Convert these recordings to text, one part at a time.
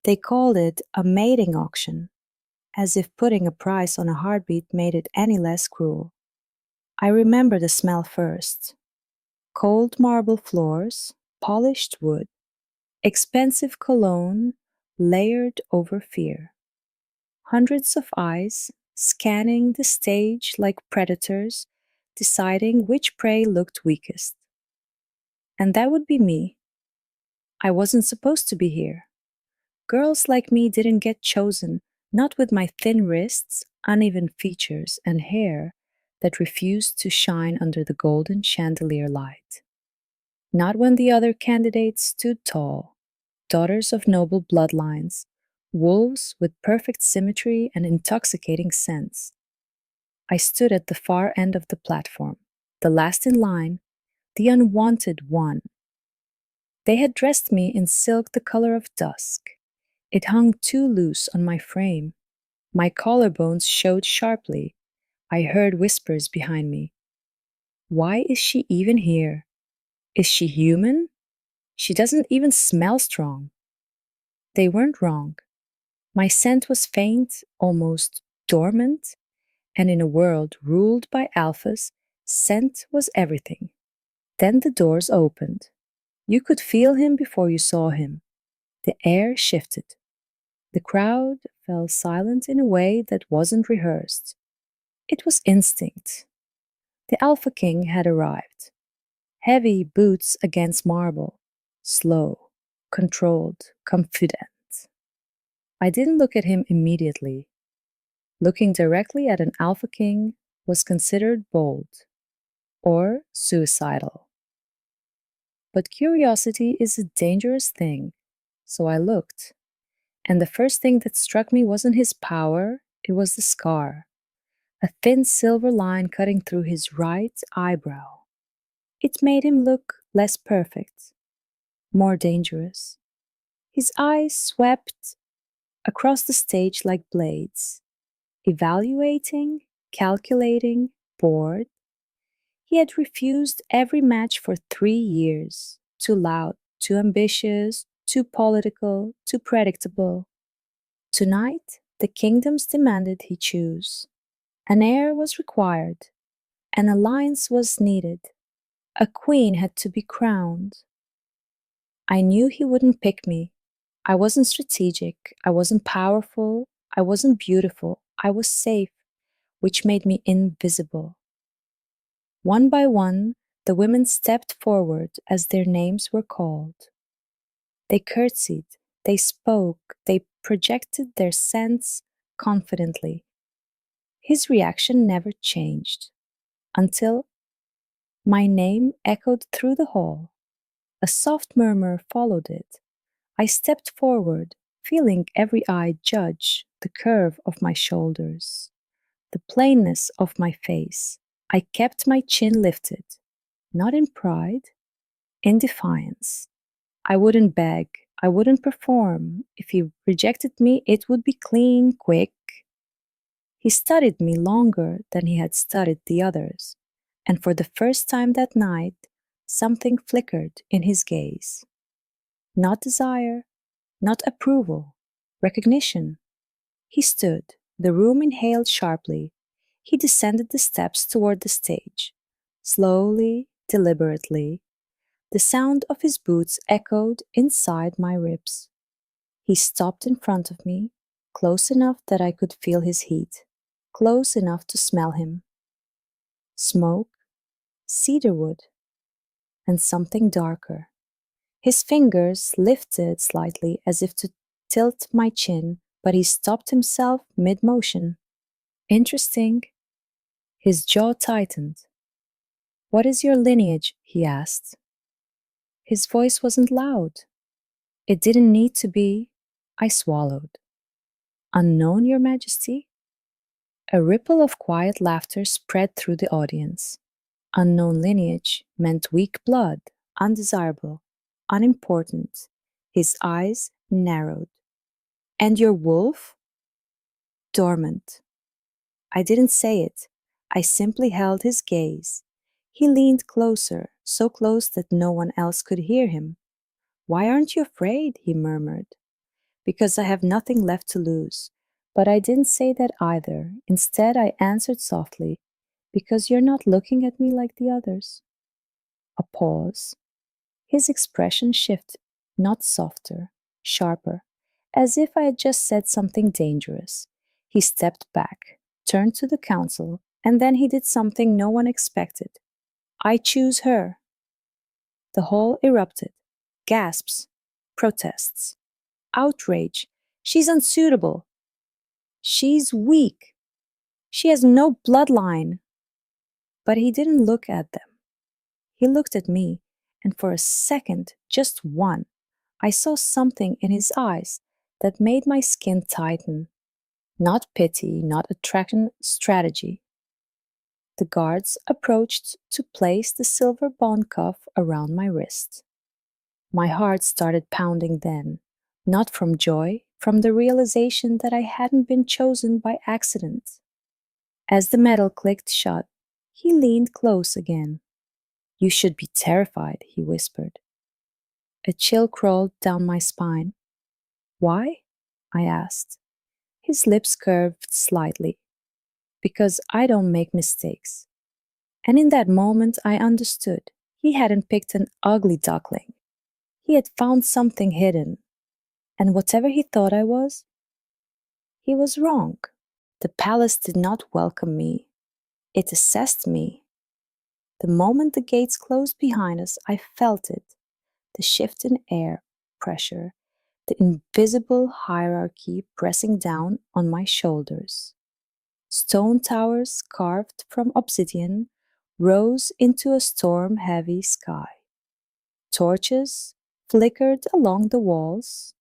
They called it a mating auction, as if putting a price on a heartbeat made it any less cruel. I remember the smell first. Cold marble floors, polished wood, expensive cologne layered over fear. Hundreds of eyes scanning the stage like predators, deciding which prey looked weakest. And that would be me. I wasn't supposed to be here. Girls like me didn't get chosen, not with my thin wrists, uneven features, and hair that refused to shine under the golden chandelier light. Not when the other candidates stood tall, daughters of noble bloodlines, wolves with perfect symmetry and intoxicating scents. I stood at the far end of the platform, the last in line, the unwanted one. They had dressed me in silk the color of dusk. It hung too loose on my frame. My collarbones showed sharply. I heard whispers behind me. Why is she even here? Is she human? She doesn't even smell strong. They weren't wrong. My scent was faint, almost dormant, and in a world ruled by alphas, scent was everything. Then the doors opened. You could feel him before you saw him. The air shifted. The crowd fell silent in a way that wasn't rehearsed. It was instinct. The Alpha King had arrived. Heavy boots against marble, slow, controlled, confident. I didn't look at him immediately. Looking directly at an Alpha King was considered bold or suicidal. But curiosity is a dangerous thing, so I looked. And the first thing that struck me wasn't his power, it was the scar. A thin silver line cutting through his right eyebrow. It made him look less perfect, more dangerous. His eyes swept across the stage like blades, evaluating, calculating, bored. He had refused every match for 3 years. Too loud, too ambitious, too political, too predictable. Tonight, the kingdoms demanded he choose. An heir was required. An alliance was needed. A queen had to be crowned. I knew he wouldn't pick me. I wasn't strategic. I wasn't powerful. I wasn't beautiful. I was safe, which made me invisible. One by one, the women stepped forward as their names were called. They curtsied, they spoke, they projected their sense confidently. His reaction never changed until my name echoed through the hall. A soft murmur followed it. I stepped forward, feeling every eye judge the curve of my shoulders, the plainness of my face. I kept my chin lifted, not in pride, in defiance. I wouldn't beg, I wouldn't perform. If he rejected me, it would be clean, quick. He studied me longer than he had studied the others, and for the first time that night, something flickered in his gaze. Not desire, not approval, recognition. He stood, the room inhaled sharply. He descended the steps toward the stage. Slowly, deliberately, the sound of his boots echoed inside my ribs. He stopped in front of me, close enough that I could feel his heat, close enough to smell him. Smoke, cedarwood, and something darker. His fingers lifted slightly as if to tilt my chin, but he stopped himself mid-motion. Interesting. His jaw tightened. What is your lineage? He asked. His voice wasn't loud. It didn't need to be. I swallowed. Unknown, Your Majesty? A ripple of quiet laughter spread through the audience. Unknown lineage meant weak blood, undesirable, unimportant. His eyes narrowed. And your wolf? Dormant. I didn't say it. I simply held his gaze. He leaned closer, so close that no one else could hear him. Why aren't you afraid? He murmured. because I have nothing left to lose. But I didn't say that either. Instead, I answered softly, because you're not looking at me like the others. A pause. His expression shifted, not softer, sharper, as if I had just said something dangerous. He stepped back, turned to the council, and then he did something no one expected. I choose her. The hall erupted. Gasps, protests, outrage. She's unsuitable. She's weak. She has no bloodline. But he didn't look at them. He looked at me, and for a second, just one, I saw something in his eyes that made my skin tighten. Not pity, not attraction, strategy. The guards approached to place the silver bond cuff around my wrist. My heart started pounding then, not from joy, from the realization that I hadn't been chosen by accident. As the metal clicked shut, he leaned close again. You should be terrified, he whispered. A chill crawled down my spine. Why? I asked. His lips curved slightly. Because I don't make mistakes. And in that moment I understood. He hadn't picked an ugly duckling. He had found something hidden. And whatever he thought I was, he was wrong. The palace did not welcome me. It assessed me. The moment the gates closed behind us, I felt it. The shift in air pressure, the invisible hierarchy pressing down on my shoulders. Stone towers carved from obsidian rose into a storm-heavy sky. Torches flickered along the walls,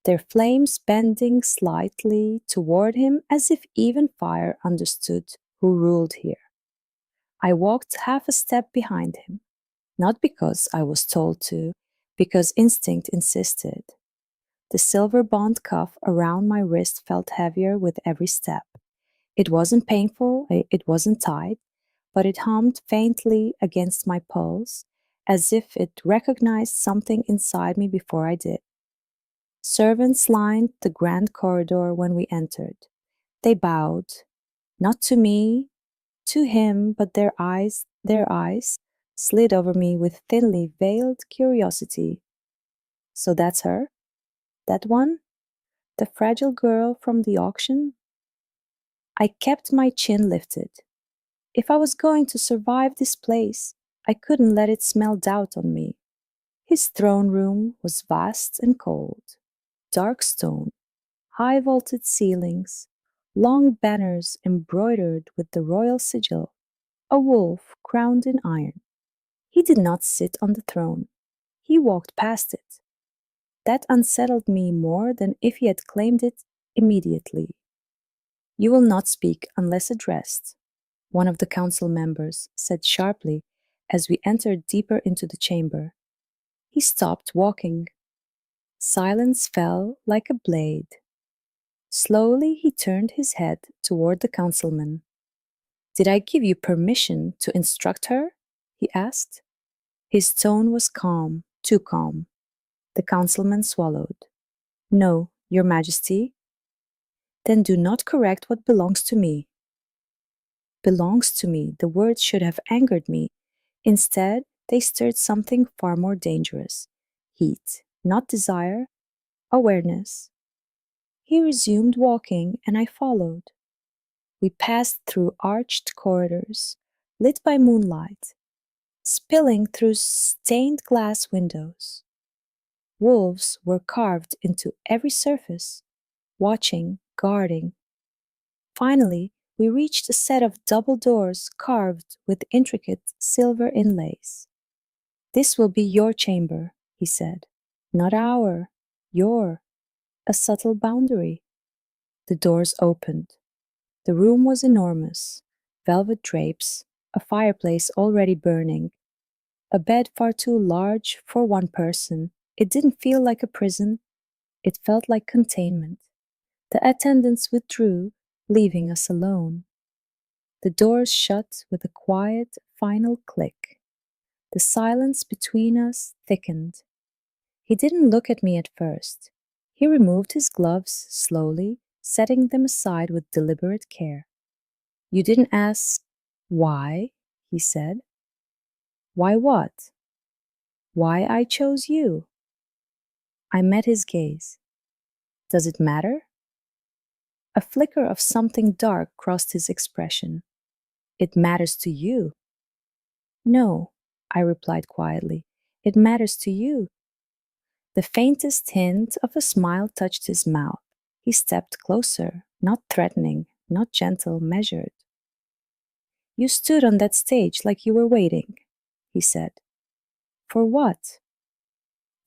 their flames bending slightly toward him as if even fire understood who ruled here. I walked half a step behind him, not because I was told to, because instinct insisted. The silver bond cuff around my wrist felt heavier with every step. It wasn't painful, it wasn't tight, but it hummed faintly against my pulse, as if it recognized something inside me before I did. Servants lined the grand corridor when we entered. They bowed, not to me, to him, but their eyes slid over me with thinly veiled curiosity. So that's her? That one? The fragile girl from the auction? I kept my chin lifted. If I was going to survive this place, I couldn't let it smell doubt on me. His throne room was vast and cold. Dark stone, high vaulted ceilings, long banners embroidered with the royal sigil, a wolf crowned in iron. He did not sit on the throne. He walked past it. That unsettled me more than if he had claimed it immediately. You will not speak unless addressed, one of the council members said sharply as we entered deeper into the chamber. He stopped walking. Silence fell like a blade. Slowly he turned his head toward the councilman. Did I give you permission to instruct her? He asked. His tone was calm, too calm. The councilman swallowed. No, your majesty. Then do not correct what belongs to me. Belongs to me, the words should have angered me. Instead, they stirred something far more dangerous. Heat, not desire, awareness. He resumed walking, and I followed. We passed through arched corridors, lit by moonlight, spilling through stained glass windows. Wolves were carved into every surface, watching, guarding. Finally, we reached a set of double doors carved with intricate silver inlays. This will be your chamber, he said. Not our, your. A subtle boundary. The doors opened. The room was enormous. Velvet drapes, a fireplace already burning, a bed far too large for one person. It didn't feel like a prison. It felt like containment. The attendants withdrew, leaving us alone. The doors shut with a quiet, final click. The silence between us thickened. He didn't look at me at first. He removed his gloves slowly, setting them aside with deliberate care. You didn't ask why, he said. Why what? Why I chose you? I met his gaze. Does it matter? A flicker of something dark crossed his expression. It matters to you. No, I replied quietly. It matters to you. The faintest hint of a smile touched his mouth. He stepped closer, not threatening, not gentle, measured. You stood on that stage like you were waiting, he said. For what?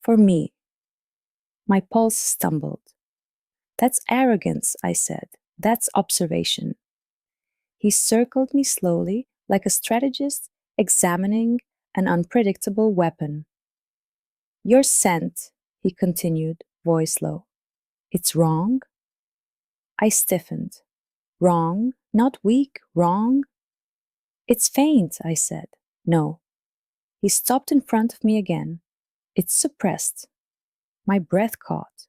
For me. My pulse stumbled. That's arrogance, I said. That's observation. He circled me slowly, like a strategist examining an unpredictable weapon. Your scent, he continued, voice low. It's wrong? I stiffened. Wrong, not weak, wrong. It's faint, I said. No. He stopped in front of me again. It's suppressed. My breath caught.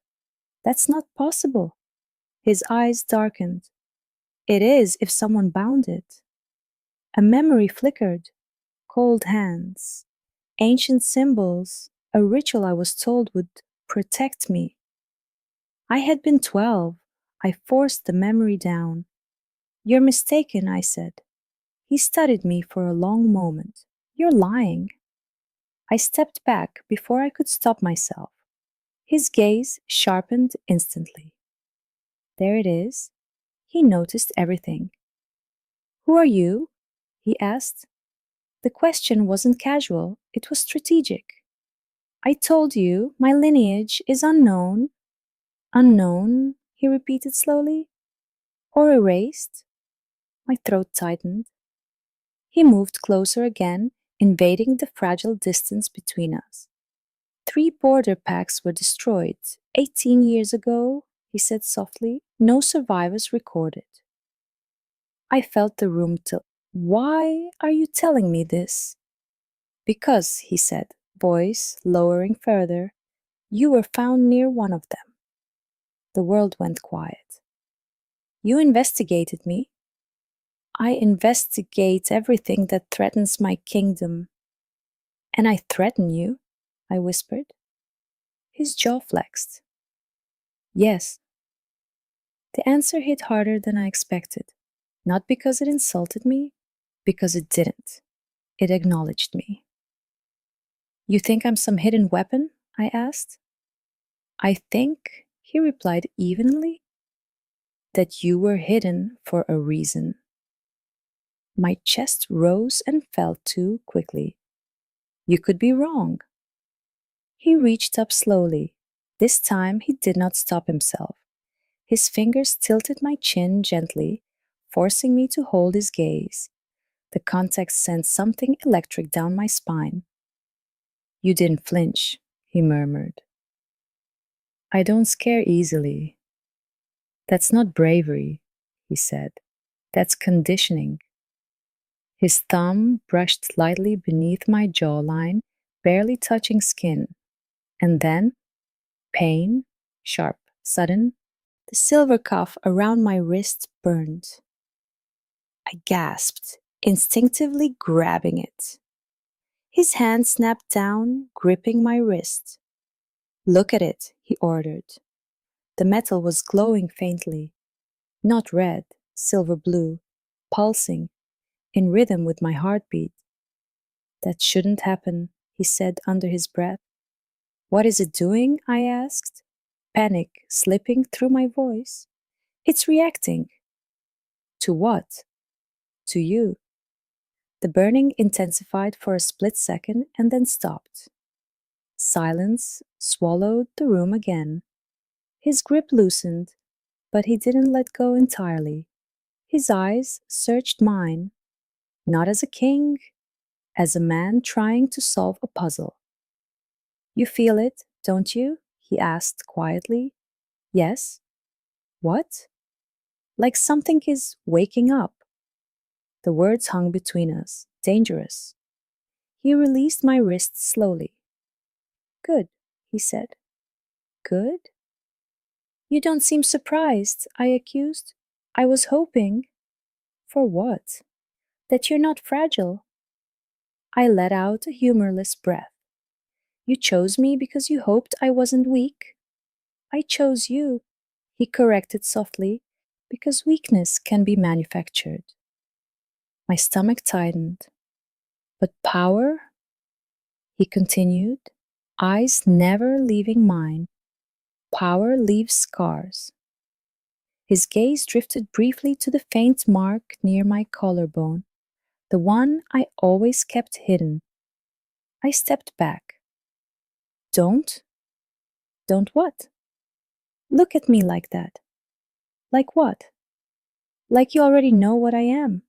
That's not possible. His eyes darkened. It is if someone bound it. A memory flickered. Cold hands. Ancient symbols. A ritual I was told would protect me. I had been 12. I forced the memory down. You're mistaken, I said. He studied me for a long moment. You're lying. I stepped back before I could stop myself. His gaze sharpened instantly. There it is. He noticed everything. Who are you? He asked. The question wasn't casual, it was strategic. I told you my lineage is unknown. Unknown, he repeated slowly. Or erased? My throat tightened. He moved closer again, invading the fragile distance between us. 3 border packs were destroyed 18 years ago, he said softly. No survivors recorded. I felt the room tilt. Why are you telling me this? Because, he said, voice lowering further, you were found near one of them. The world went quiet. You investigated me. I investigate everything that threatens my kingdom. And I threaten you, I whispered. His jaw flexed. Yes. The answer hit harder than I expected. Not because it insulted me, because it didn't. It acknowledged me. You think I'm some hidden weapon? I asked. I think, he replied evenly, that you were hidden for a reason. My chest rose and fell too quickly. You could be wrong. He reached up slowly. This time he did not stop himself. His fingers tilted my chin gently, forcing me to hold his gaze. The contact sent something electric down my spine. You didn't flinch, he murmured. I don't scare easily. That's not bravery, he said. That's conditioning. His thumb brushed lightly beneath my jawline, barely touching skin. And then, pain, sharp, sudden, the silver cuff around my wrist burned. I gasped, instinctively grabbing it. His hand snapped down, gripping my wrist. Look at it, he ordered. The metal was glowing faintly. Not red, silver blue, pulsing, in rhythm with my heartbeat. That shouldn't happen, he said under his breath. What is it doing? I asked, panic slipping through my voice. It's reacting. To what? To you. The burning intensified for a split second and then stopped. Silence swallowed the room again. His grip loosened, but he didn't let go entirely. His eyes searched mine, not as a king, as a man trying to solve a puzzle. You feel it, don't you? He asked quietly. Yes. What? Like something is waking up. The words hung between us, dangerous. He released my wrist slowly. Good, he said. Good? You don't seem surprised, I accused. I was hoping. For what? That you're not fragile. I let out a humorless breath. You chose me because you hoped I wasn't weak. I chose you, he corrected softly, because weakness can be manufactured. My stomach tightened. But power? He continued, eyes never leaving mine. Power leaves scars. His gaze drifted briefly to the faint mark near my collarbone, the one I always kept hidden. I stepped back. Don't? Don't what? Look at me like that. Like what? Like you already know what I am.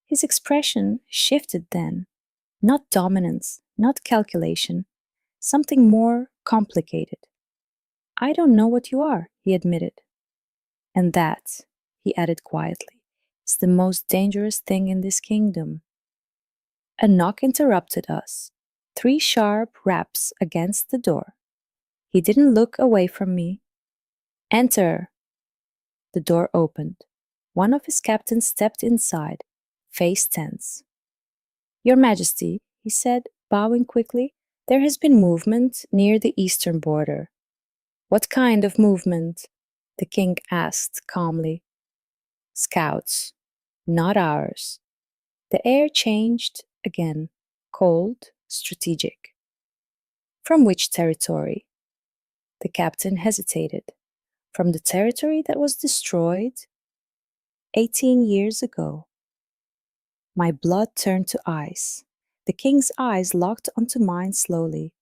His expression shifted then. Not dominance, not calculation, something more complicated. I don't know what you are, he admitted. And that, he added quietly, is the most dangerous thing in this kingdom. A knock interrupted us. 3 sharp raps against the door. He didn't look away from me. Enter! The door opened. One of his captains stepped inside, face tense. Your Majesty, he said, bowing quickly, there has been movement near the eastern border. What kind of movement? The king asked calmly. Scouts, not ours. The air changed again, cold, strategic. From which territory? The captain hesitated. From the territory that was destroyed 18 years ago. My blood turned to ice. The king's eyes locked onto mine slowly,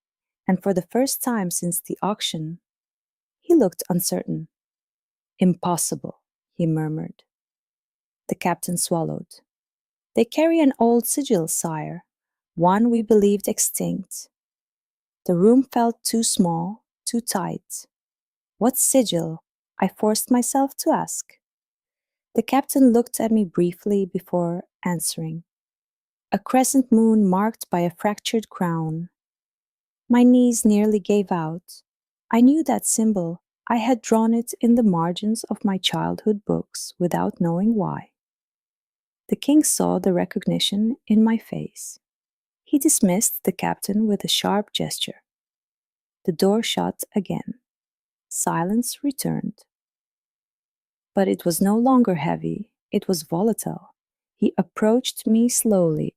and for the first time since the auction, he looked uncertain. Impossible, he murmured. The captain swallowed. They carry an old sigil, sire, one we believed extinct. The room felt too small, too tight. What sigil? I forced myself to ask. The captain looked at me briefly before answering. A crescent moon marked by a fractured crown. My knees nearly gave out. I knew that symbol. I had drawn it in the margins of my childhood books without knowing why. The king saw the recognition in my face. He dismissed the captain with a sharp gesture. The door shut again. Silence returned. But it was no longer heavy, it was volatile. He approached me slowly,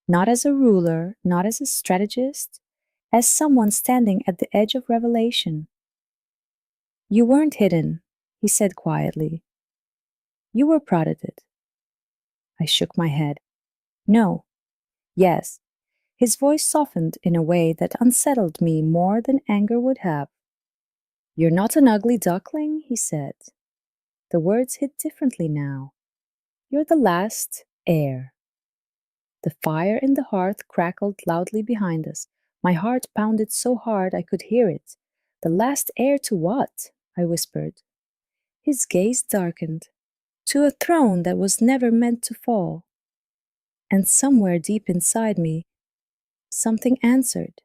not as a ruler, not as a strategist, as someone standing at the edge of revelation. You weren't hidden, he said quietly. You were prodded. I shook my head. No. Yes. His voice softened in a way that unsettled me more than anger would have. You're not an ugly duckling, he said. The words hit differently now. You're the last heir. The fire in the hearth crackled loudly behind us. My heart pounded so hard I could hear it. The last heir to what? I whispered. His gaze darkened. To a throne that was never meant to fall. And somewhere deep inside me, something answered.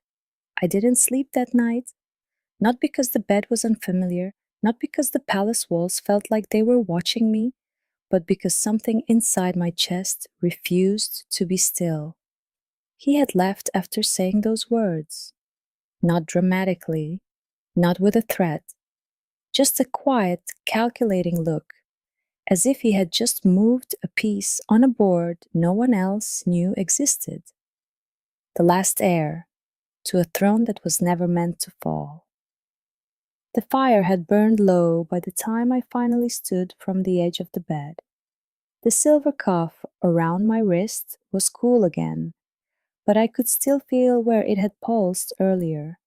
I didn't sleep that night. Not because the bed was unfamiliar, not because the palace walls felt like they were watching me, but because something inside my chest refused to be still. He had left after saying those words. Not dramatically, not with a threat, just a quiet, calculating look, as if he had just moved a piece on a board no one else knew existed. The last heir, to a throne that was never meant to fall. The fire had burned low by the time I finally stood from the edge of the bed. The silver cuff around my wrist was cool again, but I could still feel where it had pulsed earlier,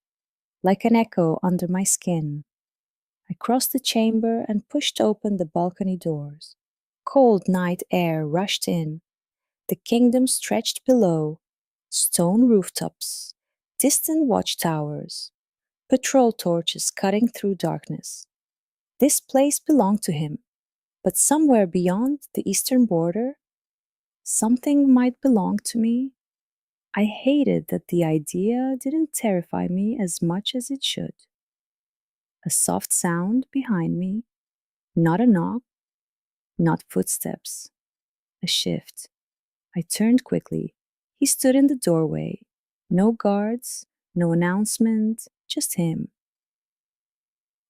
like an echo under my skin. I crossed the chamber and pushed open the balcony doors. Cold night air rushed in. The kingdom stretched below, stone rooftops, distant watchtowers, patrol torches cutting through darkness. This place belonged to him, but somewhere beyond the eastern border, something might belong to me. I hated that the idea didn't terrify me as much as it should. A soft sound behind me, not a knock, not footsteps, a shift. I turned quickly. He stood in the doorway. No guards, no announcement, just him.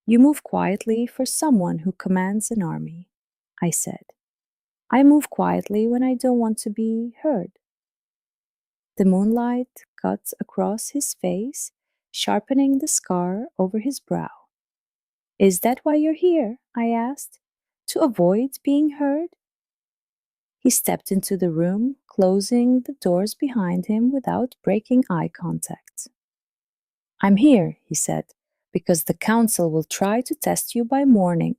You move quietly for someone who commands an army, I said. I move quietly when I don't want to be heard. The moonlight cut across his face, sharpening the scar over his brow. Is that why you're here? I asked. To avoid being heard? He stepped into the room, closing the doors behind him without breaking eye contact. I'm here, he said, because the council will try to test you by morning.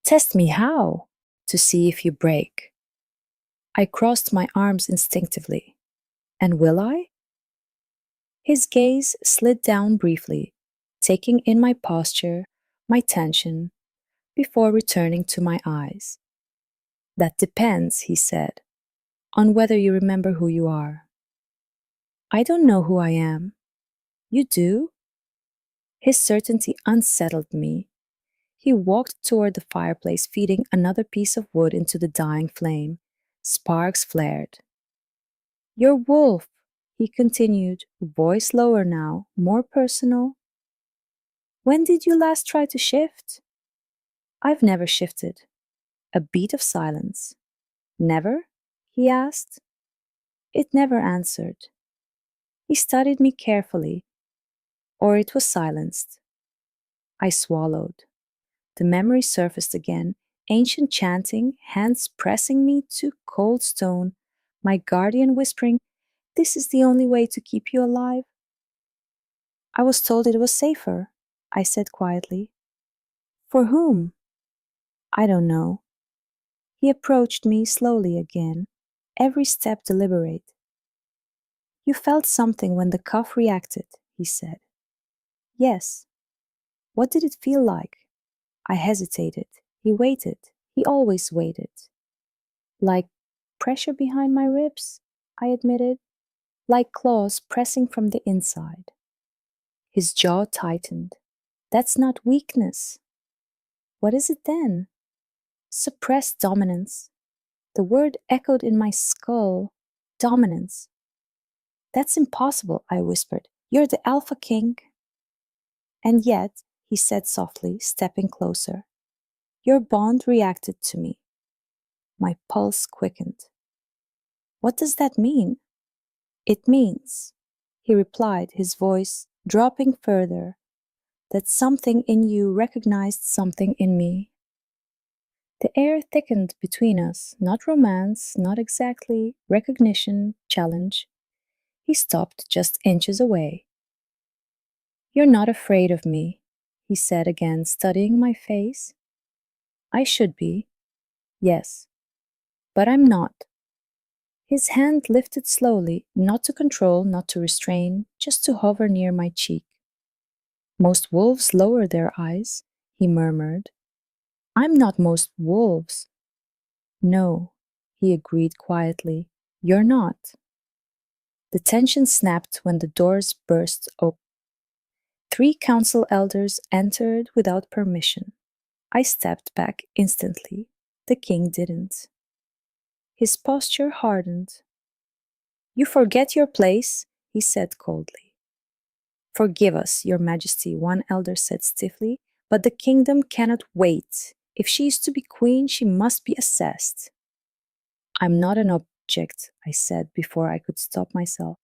Test me how? To see if you break. I crossed my arms instinctively. And will I? His gaze slid down briefly, taking in my posture, my tension, before returning to my eyes. That depends, he said, on whether you remember who you are. I don't know who I am. You do? His certainty unsettled me. He walked toward the fireplace, feeding another piece of wood into the dying flame. Sparks flared. You're Wolf, he continued, voice lower now, more personal. When did you last try to shift? I've never shifted. A beat of silence. Never? He asked. It never answered. He studied me carefully, or it was silenced. I swallowed. The memory surfaced again, ancient chanting, hands pressing me to cold stone, my guardian whispering, "This is the only way to keep you alive." I was told it was safer, I said quietly. For whom? I don't know. He approached me slowly again, every step deliberate. You felt something when the cuff reacted, he said. Yes. What did it feel like? I hesitated. He waited. He always waited. Like pressure behind my ribs, I admitted. Like claws pressing from the inside. His jaw tightened. That's not weakness. What is it then? Suppressed dominance. The word echoed in my skull. Dominance. That's impossible, I whispered. You're the Alpha King. And yet, he said softly, stepping closer, your bond reacted to me. My pulse quickened. What does that mean? It means, he replied, his voice dropping further, that something in you recognized something in me. The air thickened between us, not romance, not exactly recognition, challenge. He stopped just inches away. You're not afraid of me, he said again, studying my face. I should be. Yes. But I'm not. His hand lifted slowly, not to control, not to restrain, just to hover near my cheek. Most wolves lower their eyes, he murmured. I'm not most wolves. No, he agreed quietly. You're not. The tension snapped when the doors burst open. 3 council elders entered without permission. I stepped back instantly. The king didn't. His posture hardened. You forget your place, he said coldly. Forgive us, your majesty, one elder said stiffly, but the kingdom cannot wait. If she is to be queen, she must be assessed. I'm not an object, I said before I could stop myself.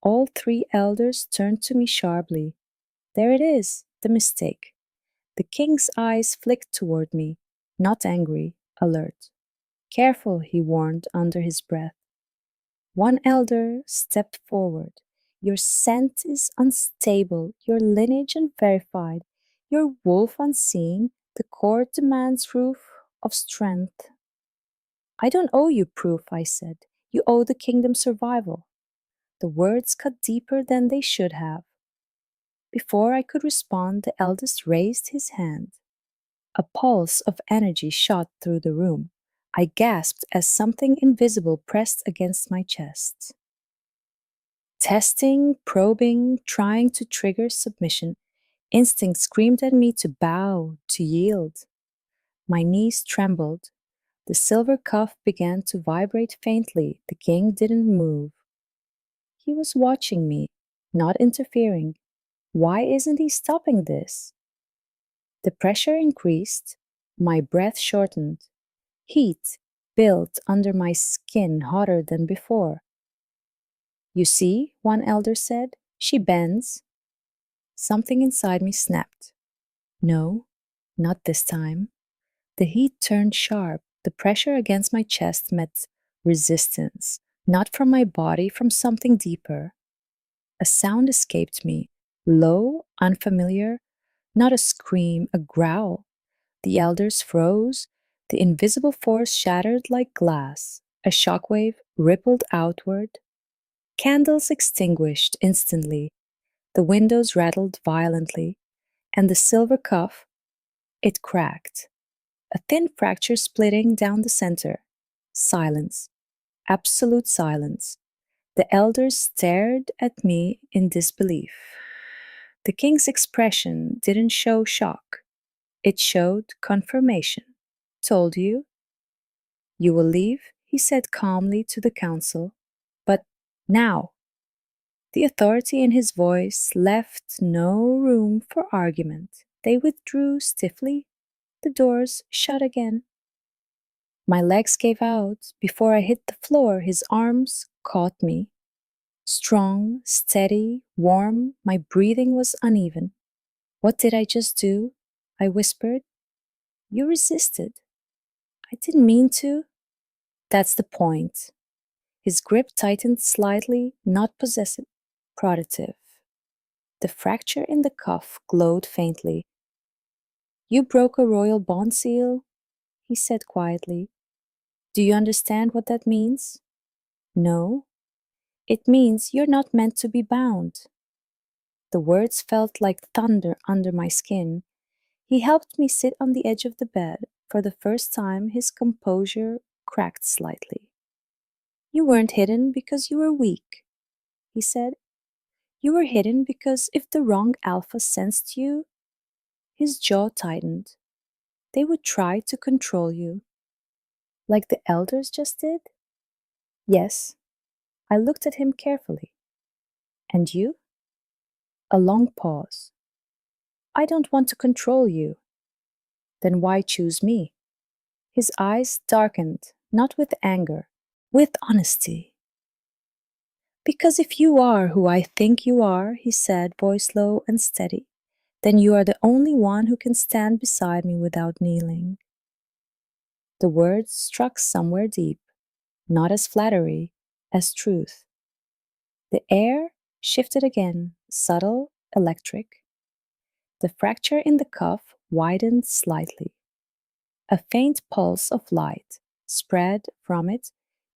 All 3 elders turned to me sharply. There it is, the mistake. The king's eyes flicked toward me, not angry, alert. Careful, he warned under his breath. One elder stepped forward. Your scent is unstable, your lineage unverified, your wolf unseen. The court demands proof of strength. I don't owe you proof, I said. You owe the kingdom's survival. The words cut deeper than they should have. Before I could respond, the eldest raised his hand. A pulse of energy shot through the room. I gasped as something invisible pressed against my chest. Testing, probing, trying to trigger submission. Instinct screamed at me to bow, to yield. My knees trembled. The silver cuff began to vibrate faintly. The king didn't move. He was watching me, not interfering. Why isn't he stopping this? The pressure increased. My breath shortened. Heat built under my skin hotter than before. You see, one elder said, she bends. Something inside me snapped. No, not this time. The heat turned sharp. The pressure against my chest met resistance, not from my body, from something deeper. A sound escaped me, low, unfamiliar, not a scream, a growl. The elders froze. The invisible force shattered like glass. A shockwave rippled outward. Candles extinguished instantly. The windows rattled violently, and the silver cuff, it cracked. A thin fracture splitting down the center. Silence. Absolute silence. The elders stared at me in disbelief. The king's expression didn't show shock. It showed confirmation. Told you? You will leave, he said calmly to the council. But now. The authority in his voice left no room for argument. They withdrew stiffly. The doors shut again. My legs gave out. Before I hit the floor, his arms caught me. Strong, steady, warm, my breathing was uneven. What did I just do? I whispered. You resisted. I didn't mean to. That's the point. His grip tightened slightly, not possessive, protective. The fracture in the cuff glowed faintly. You broke a royal bond seal, he said quietly. Do you understand what that means? No. It means you're not meant to be bound. The words felt like thunder under my skin. He helped me sit on the edge of the bed. For the first time, his composure cracked slightly. You weren't hidden because you were weak, he said. You were hidden because if the wrong alpha sensed you, his jaw tightened. They would try to control you. Like the elders just did? Yes. I looked at him carefully. And you? A long pause. I don't want to control you. Then why choose me? His eyes darkened, not with anger, with honesty. Because if you are who I think you are, he said, voice low and steady, then you are the only one who can stand beside me without kneeling. The words struck somewhere deep, not as flattery, as truth. The air shifted again, subtle, electric. The fracture in the cuff widened slightly. A faint pulse of light spread from it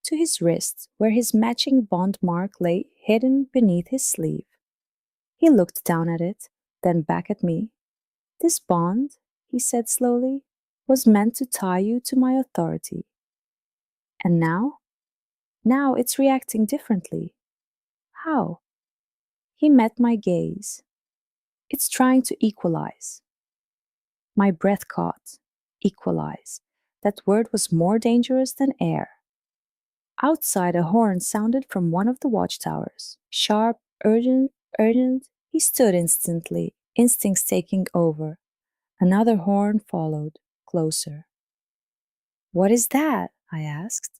to his wrist, where his matching bond mark lay hidden beneath his sleeve. He looked down at it, then back at me. This bond, he said slowly, was meant to tie you to my authority. And now? Now it's reacting differently. How? He met my gaze. It's trying to equalize. My breath caught. Equalize. That word was more dangerous than air. Outside, a horn sounded from one of the watchtowers. Sharp, urgent, urgent. He stood instantly, instincts taking over. Another horn followed, closer. What is that? I asked.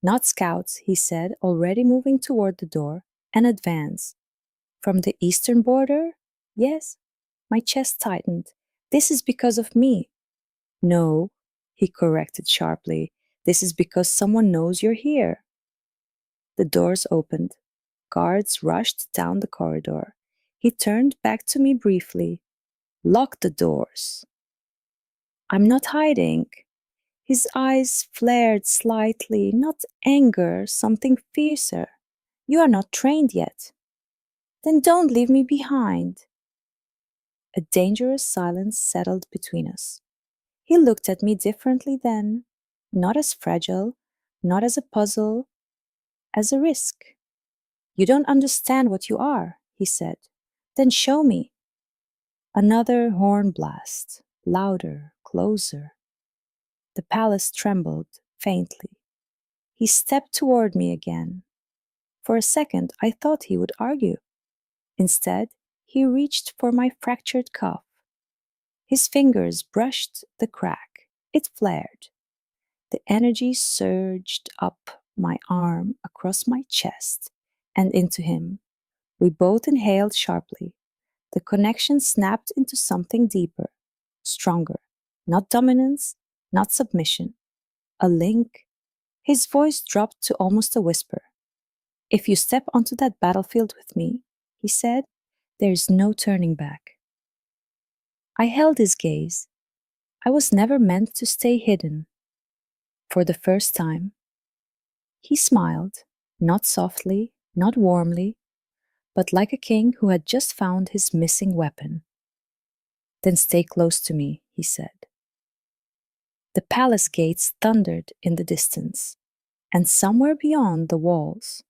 Not scouts, he said, already moving toward the door. An advance. From the eastern border? Yes. My chest tightened. This is because of me. No, he corrected sharply. This is because someone knows you're here. The doors opened. Guards rushed down the corridor. He turned back to me briefly. Lock the doors. I'm not hiding. His eyes flared slightly, not anger, something fiercer. You are not trained yet. Then don't leave me behind. A dangerous silence settled between us. He looked at me differently then, not as fragile, not as a puzzle, as a risk. You don't understand what you are, he said. Then show me. Another horn blast, louder, closer. The palace trembled faintly. He stepped toward me again. For a second, I thought he would argue. Instead, he reached for my fractured cuff. His fingers brushed the crack. It flared. The energy surged up my arm, across my chest, and into him. We both inhaled sharply. The connection snapped into something deeper, stronger. Not dominance, not submission. A link. His voice dropped to almost a whisper. If you step onto that battlefield with me, he said, there is no turning back. I held his gaze. I was never meant to stay hidden. For the first time, he smiled, not softly, not warmly, but like a king who had just found his missing weapon. Then stay close to me, he said. The palace gates thundered in the distance, and somewhere beyond the walls,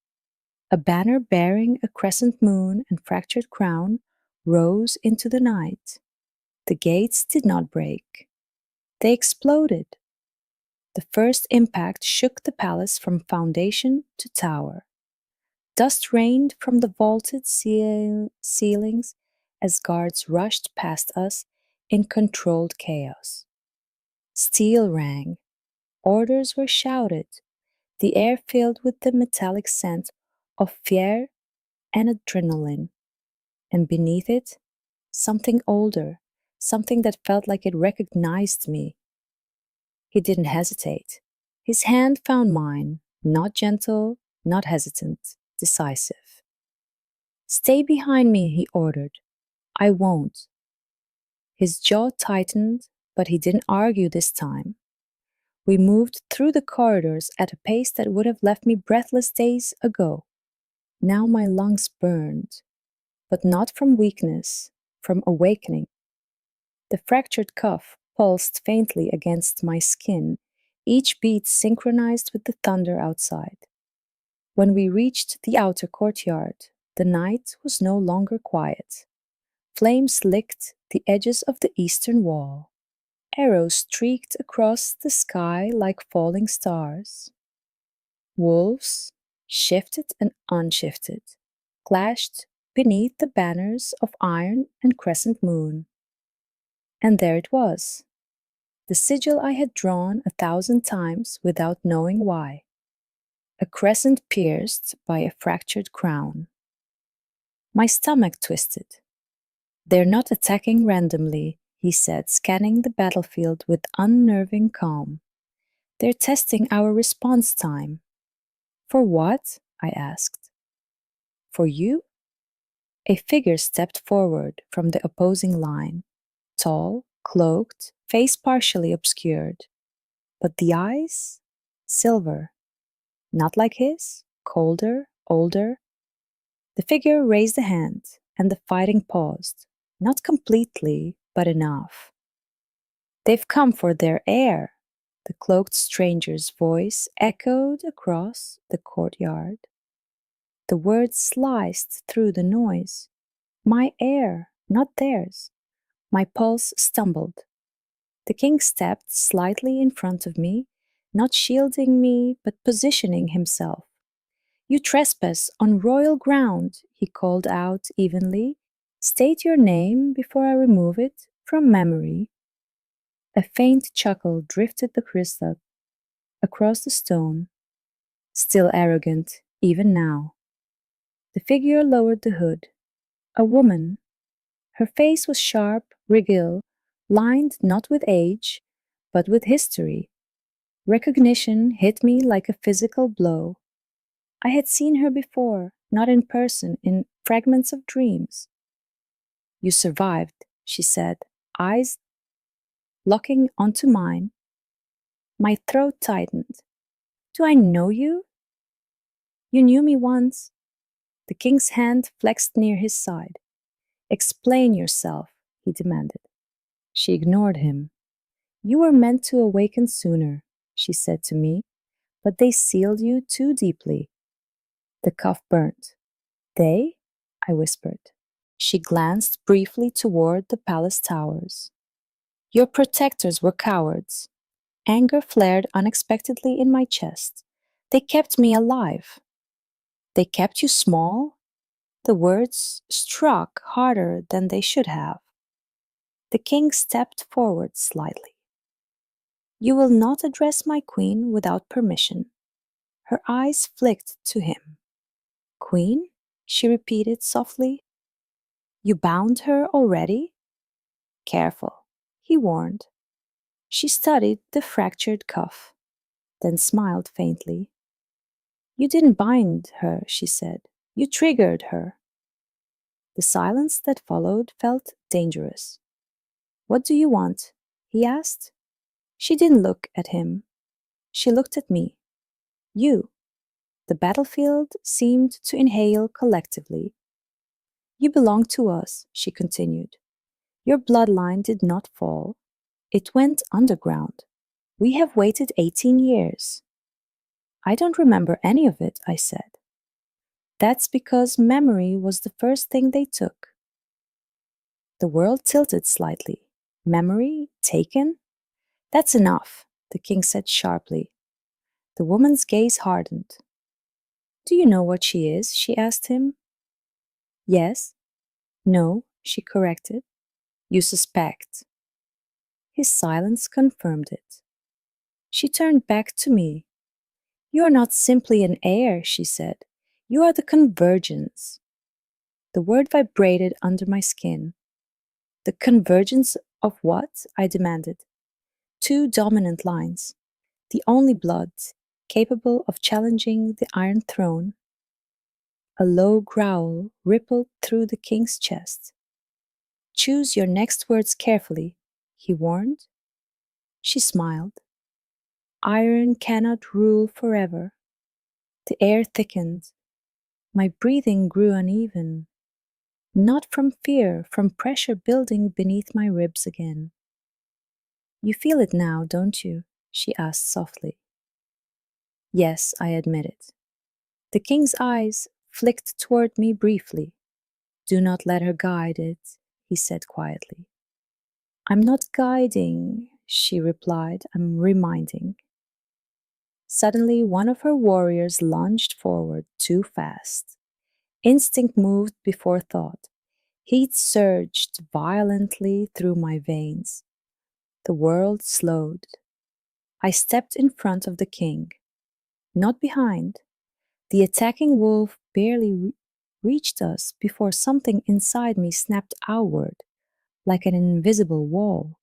a banner bearing a crescent moon and fractured crown rose into the night. The gates did not break. They exploded. The first impact shook the palace from foundation to tower. Dust rained from the vaulted ceilings as guards rushed past us in controlled chaos. Steel rang. Orders were shouted. The air filled with the metallic scent of fear and adrenaline. And beneath it, something older, something that felt like it recognized me. He didn't hesitate. His hand found mine, not gentle, not hesitant, decisive. Stay behind me, he ordered. I won't. His jaw tightened, but he didn't argue this time. We moved through the corridors at a pace that would have left me breathless days ago. Now my lungs burned, but not from weakness, from awakening. The fractured cuff pulsed faintly against my skin, each beat synchronized with the thunder outside. When we reached the outer courtyard, the night was no longer quiet. Flames licked the edges of the eastern wall. Arrows streaked across the sky like falling stars. Wolves, shifted and unshifted, clashed beneath the banners of iron and crescent moon. And there it was, the sigil I had drawn 1,000 times without knowing why. A crescent pierced by a fractured crown. My stomach twisted. They're not attacking randomly, he said, scanning the battlefield with unnerving calm. They're testing our response time. For what? I asked. For you? A figure stepped forward from the opposing line, tall, cloaked, face partially obscured. But the eyes? Silver. Not like his, colder, older. The figure raised a hand, and the fighting paused. Not completely, but enough. They've come for their heir, the cloaked stranger's voice echoed across the courtyard. The words sliced through the noise. My heir, not theirs. My pulse stumbled. The king stepped slightly in front of me, not shielding me, but positioning himself. You trespass on royal ground, he called out evenly. State your name before I remove it from memory. A faint chuckle drifted the crystal across the stone, still arrogant, even now. The figure lowered the hood. A woman. Her face was sharp, regal, lined not with age, but with history. Recognition hit me like a physical blow. I had seen her before, not in person, in fragments of dreams. You survived, she said, eyes locking onto mine. My throat tightened. Do I know you? You knew me once. The king's hand flexed near his side. Explain yourself, he demanded. She ignored him. You were meant to awaken sooner, she said to me, but they sealed you too deeply. The cuff burnt. They? I whispered. She glanced briefly toward the palace towers. Your protectors were cowards. Anger flared unexpectedly in my chest. They kept me alive. They kept you small? The words struck harder than they should have. The king stepped forward slightly. You will not address my queen without permission. Her eyes flicked to him. Queen? She repeated softly. You bound her already? Careful, he warned. She studied the fractured cuff, then smiled faintly. You didn't bind her, she said. You triggered her. The silence that followed felt dangerous. What do you want? He asked. She didn't look at him. She looked at me. You. The battlefield seemed to inhale collectively. You belong to us, she continued. Your bloodline did not fall. It went underground. We have waited 18 years. I don't remember any of it, I said. That's because memory was the first thing they took. The world tilted slightly. Memory taken? That's enough, the king said sharply. The woman's gaze hardened. Do you know what she is? She asked him. Yes. No, she corrected. You suspect. His silence confirmed it. She turned back to me. You are not simply an heir, she said. You are the convergence. The word vibrated under my skin. The convergence of what? I demanded. Two dominant lines. The only blood capable of challenging the Iron Throne. A low growl rippled through the king's chest. Choose your next words carefully, he warned. She smiled. Iron cannot rule forever. The air thickened. My breathing grew uneven. Not from fear, from pressure building beneath my ribs again. You feel it now, don't you? She asked softly. Yes, I admitted. The king's eyes flicked toward me briefly. Do not let her guide it, he said quietly. I'm not guiding, she replied. I'm reminding. Suddenly, one of her warriors lunged forward too fast. Instinct moved before thought. Heat surged violently through my veins. The world slowed. I stepped in front of the king, not behind. The attacking wolf barely reached us before something inside me snapped outward, like an invisible wall.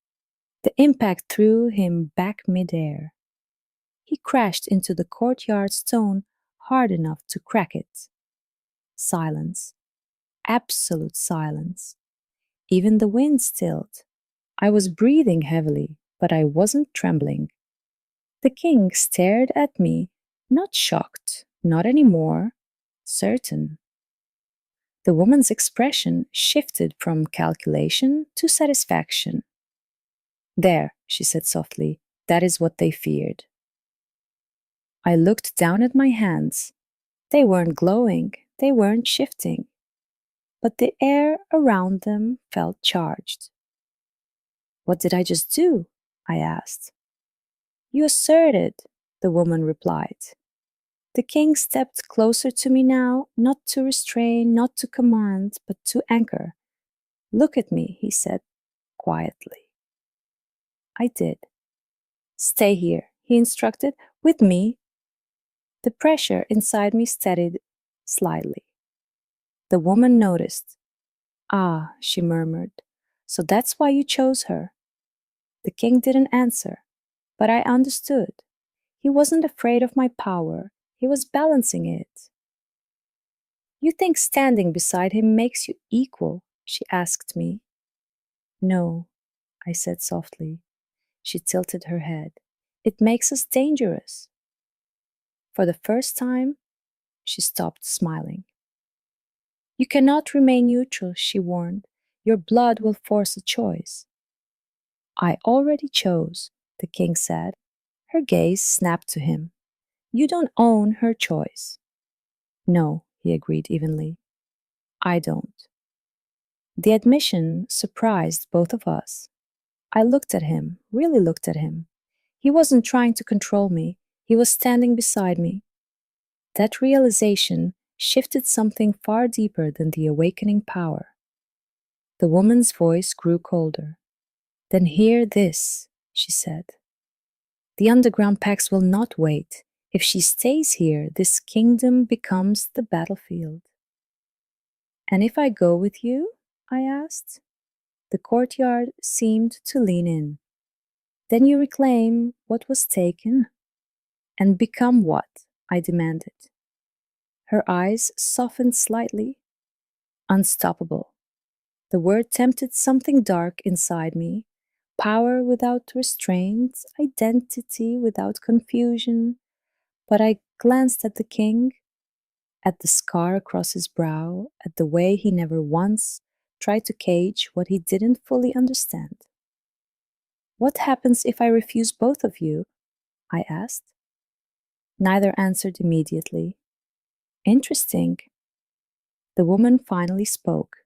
The impact threw him back midair. He crashed into the courtyard stone hard enough to crack it. Silence. Absolute silence. Even the wind stilled. I was breathing heavily, but I wasn't trembling. The king stared at me, not shocked, not anymore, certain. The woman's expression shifted from calculation to satisfaction. There, she said softly, that is what they feared. I looked down at my hands. They weren't glowing, they weren't shifting, but the air around them felt charged. What did I just do? I asked. You asserted, the woman replied. The king stepped closer to me now, not to restrain, not to command, but to anchor. Look at me, he said quietly. I did. Stay here, he instructed, with me. The pressure inside me steadied slightly. The woman noticed. Ah, she murmured, so that's why you chose her. The king didn't answer, but I understood. He wasn't afraid of my power. He was balancing it. You think standing beside him makes you equal? She asked me. No, I said softly. She tilted her head. It makes us dangerous. For the first time, she stopped smiling. You cannot remain neutral, she warned. Your blood will force a choice. I already chose, the king said. Her gaze snapped to him. You don't own her choice. No, he agreed evenly. I don't. The admission surprised both of us. I looked at him, really looked at him. He wasn't trying to control me, he was standing beside me. That realization shifted something far deeper than the awakening power. The woman's voice grew colder. "Then hear this," she said. "The underground packs will not wait. If she stays here, this kingdom becomes the battlefield." "And if I go with you?" I asked. The courtyard seemed to lean in. "Then you reclaim what was taken?" "And become what?" I demanded. Her eyes softened slightly. "Unstoppable." The word tempted something dark inside me. Power without restraint, identity without confusion. But I glanced at the king, at the scar across his brow, at the way he never once tried to cage what he didn't fully understand. "What happens if I refuse both of you?" I asked. Neither answered immediately. "Interesting." The woman finally spoke.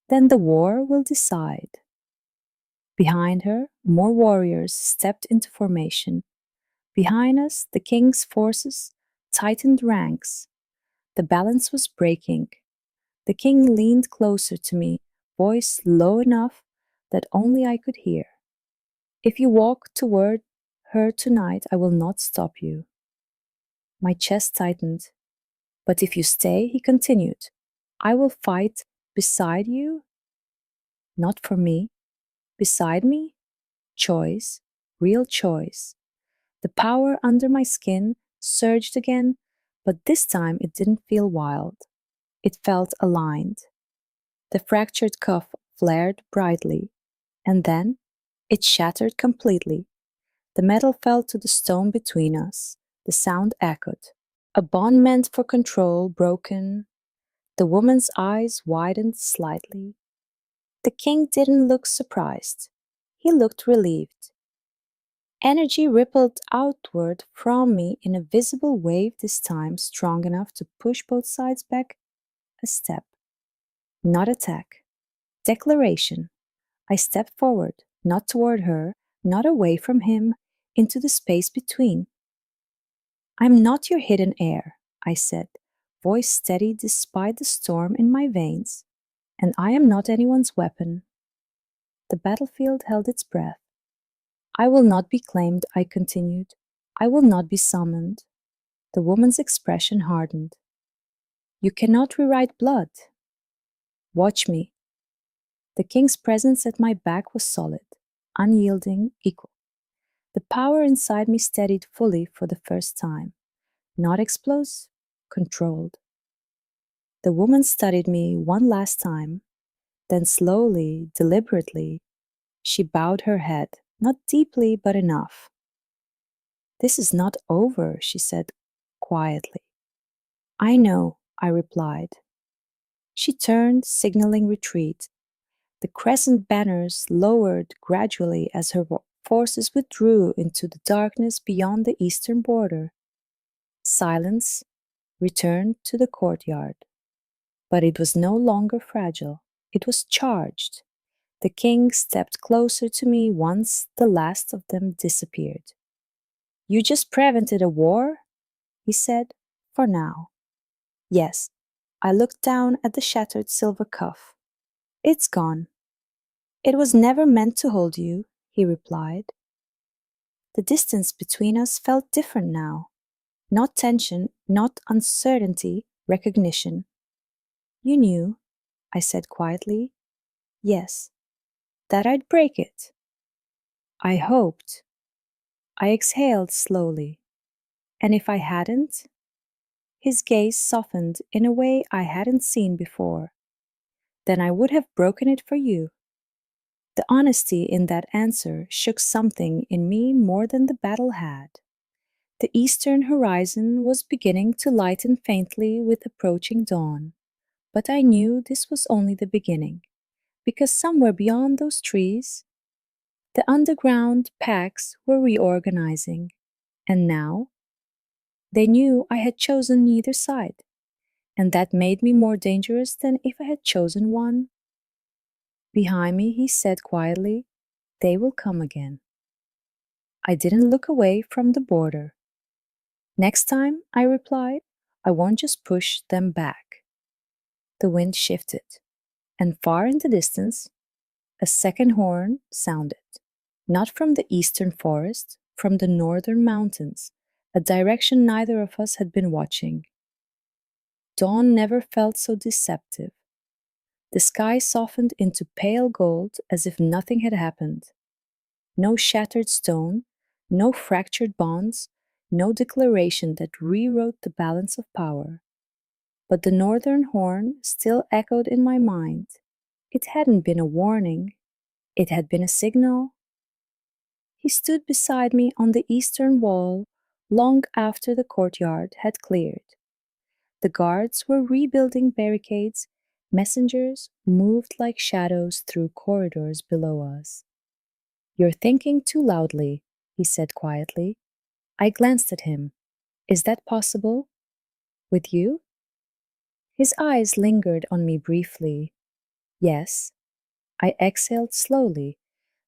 "Then the war will decide." Behind her, more warriors stepped into formation. Behind us, the king's forces tightened ranks. The balance was breaking. The king leaned closer to me, voice low enough that only I could hear. "If you walk toward her tonight, I will not stop you." My chest tightened. "But if you stay," he continued, "I will fight beside you." Not for me. Beside me? Choice, real choice. The power under my skin surged again, but this time it didn't feel wild. It felt aligned. The fractured cuff flared brightly, and then it shattered completely. The metal fell to the stone between us. The sound echoed. A bond meant for control broken. The woman's eyes widened slightly. The king didn't look surprised. He looked relieved. Energy rippled outward from me in a visible wave, this time strong enough to push both sides back a step. Not attack. Declaration. I stepped forward, not toward her, not away from him, into the space between. "I'm not your hidden heir," I said, voice steady despite the storm in my veins. "And I am not anyone's weapon." The battlefield held its breath. "I will not be claimed," I continued. "I will not be summoned." The woman's expression hardened. "You cannot rewrite blood." "Watch me." The king's presence at my back was solid, unyielding, equal. The power inside me steadied fully for the first time. Not explosive, controlled. The woman studied me one last time. Then slowly, deliberately, she bowed her head, not deeply, but enough. "This is not over," she said quietly. "I know," I replied. She turned, signaling retreat. The crescent banners lowered gradually as her forces withdrew into the darkness beyond the eastern border. Silence returned to the courtyard. But it was no longer fragile. It was charged. The king stepped closer to me once the last of them disappeared. "You just prevented a war?" he said. "For now." "Yes." I looked down at the shattered silver cuff. "It's gone." "It was never meant to hold you," he replied. The distance between us felt different now. Not tension, not uncertainty, recognition. "You knew," I said quietly. "Yes." "That I'd break it?" "I hoped." I exhaled slowly. "And if I hadn't?" His gaze softened in a way I hadn't seen before. "Then I would have broken it for you." The honesty in that answer shook something in me more than the battle had. The eastern horizon was beginning to lighten faintly with approaching dawn, but I knew this was only the beginning, because somewhere beyond those trees, the underground packs were reorganizing, and now they knew I had chosen neither side, and that made me more dangerous than if I had chosen one. Behind me, he said quietly, "They will come again." I didn't look away from the border. "Next time," I replied, "I won't just push them back." The wind shifted, and far in the distance, a second horn sounded. Not from the eastern forest, from the northern mountains, a direction neither of us had been watching. Dawn never felt so deceptive. The sky softened into pale gold as if nothing had happened. No shattered stone, no fractured bonds, no declaration that rewrote the balance of power. But the northern horn still echoed in my mind. It hadn't been a warning. It had been a signal. He stood beside me on the eastern wall long after the courtyard had cleared. The guards were rebuilding barricades. Messengers moved like shadows through corridors below us. "You're thinking too loudly," he said quietly. I glanced at him. "Is that possible? With you?" His eyes lingered on me briefly. "Yes." I exhaled slowly.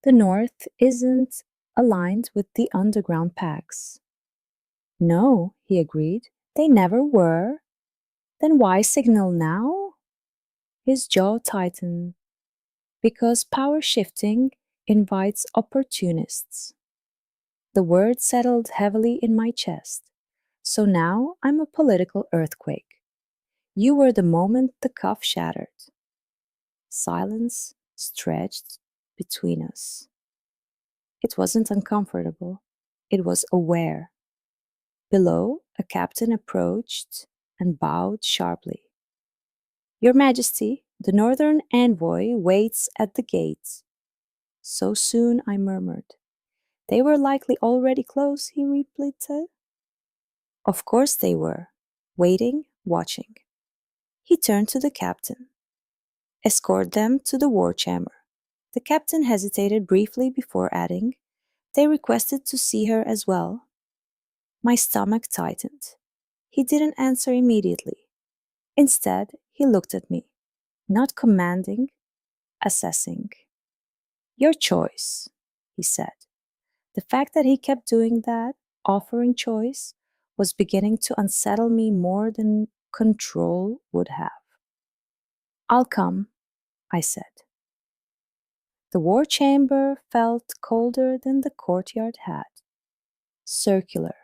"The North isn't aligned with the underground packs." "No," he agreed. "They never were." "Then why signal now?" His jaw tightened. "Because power shifting invites opportunists." The word settled heavily in my chest. "So now I'm a political earthquake. You were the moment the cuff shattered." Silence stretched between us. It wasn't uncomfortable. It was aware. Below, a captain approached and bowed sharply. "Your Majesty, the Northern envoy waits at the gates." "So soon?" I murmured. "They were likely already close," he repeated. Of course they were, waiting, watching. He turned to the captain. "Escort them to the war chamber." The captain hesitated briefly before adding, "They requested to see her as well." My stomach tightened. He didn't answer immediately. Instead, he looked at me, not commanding, assessing. "Your choice," he said. The fact that he kept doing that, offering choice, was beginning to unsettle me more than control would have. "I'll come," I said. The war chamber felt colder than the courtyard had. Circular,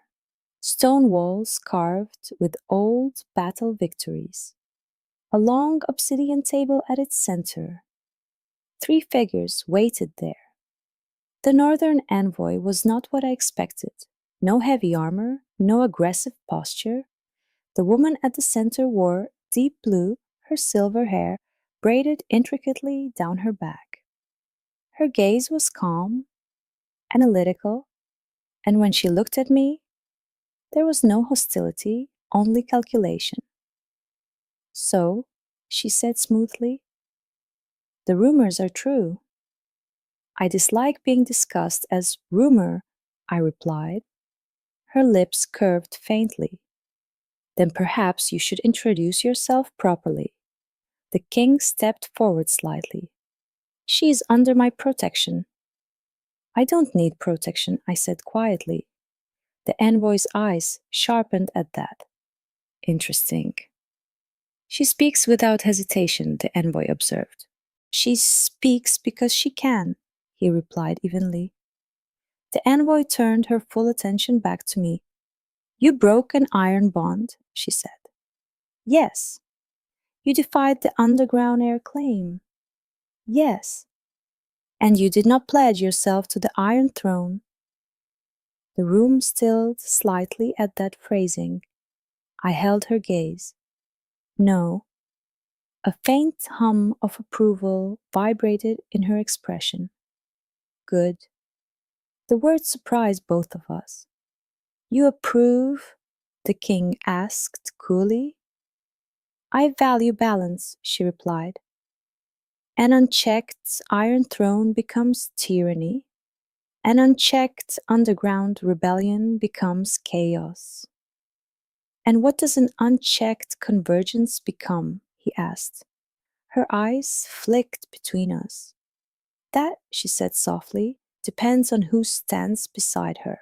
stone walls carved with old battle victories. A long obsidian table at its center. 3 figures waited there. The northern envoy was not what I expected. No heavy armor, no aggressive posture. The woman at the center wore deep blue, her silver hair braided intricately down her back. Her gaze was calm, analytical, and when she looked at me, there was no hostility, only calculation. "So," she said smoothly, "the rumors are true." "I dislike being discussed as rumor," I replied. Her lips curved faintly. "Then perhaps you should introduce yourself properly." The king stepped forward slightly. "She is under my protection." "I don't need protection," I said quietly. The envoy's eyes sharpened at that. "Interesting." "She speaks without hesitation," the envoy observed. "She speaks because she can," he replied evenly. The envoy turned her full attention back to me. "You broke an iron bond," she said. "Yes." "You defied the underground air claim." "Yes." "And you did not pledge yourself to the Iron Throne." The room stilled slightly at that phrasing. I held her gaze. "No." A faint hum of approval vibrated in her expression. "Good." The word surprised both of us. "You approve?" the king asked coolly. "I value balance," she replied. "An unchecked Iron Throne becomes tyranny. An unchecked underground rebellion becomes chaos." "And what does an unchecked convergence become?" he asked. Her eyes flicked between us. That, she said softly, depends on who stands beside her.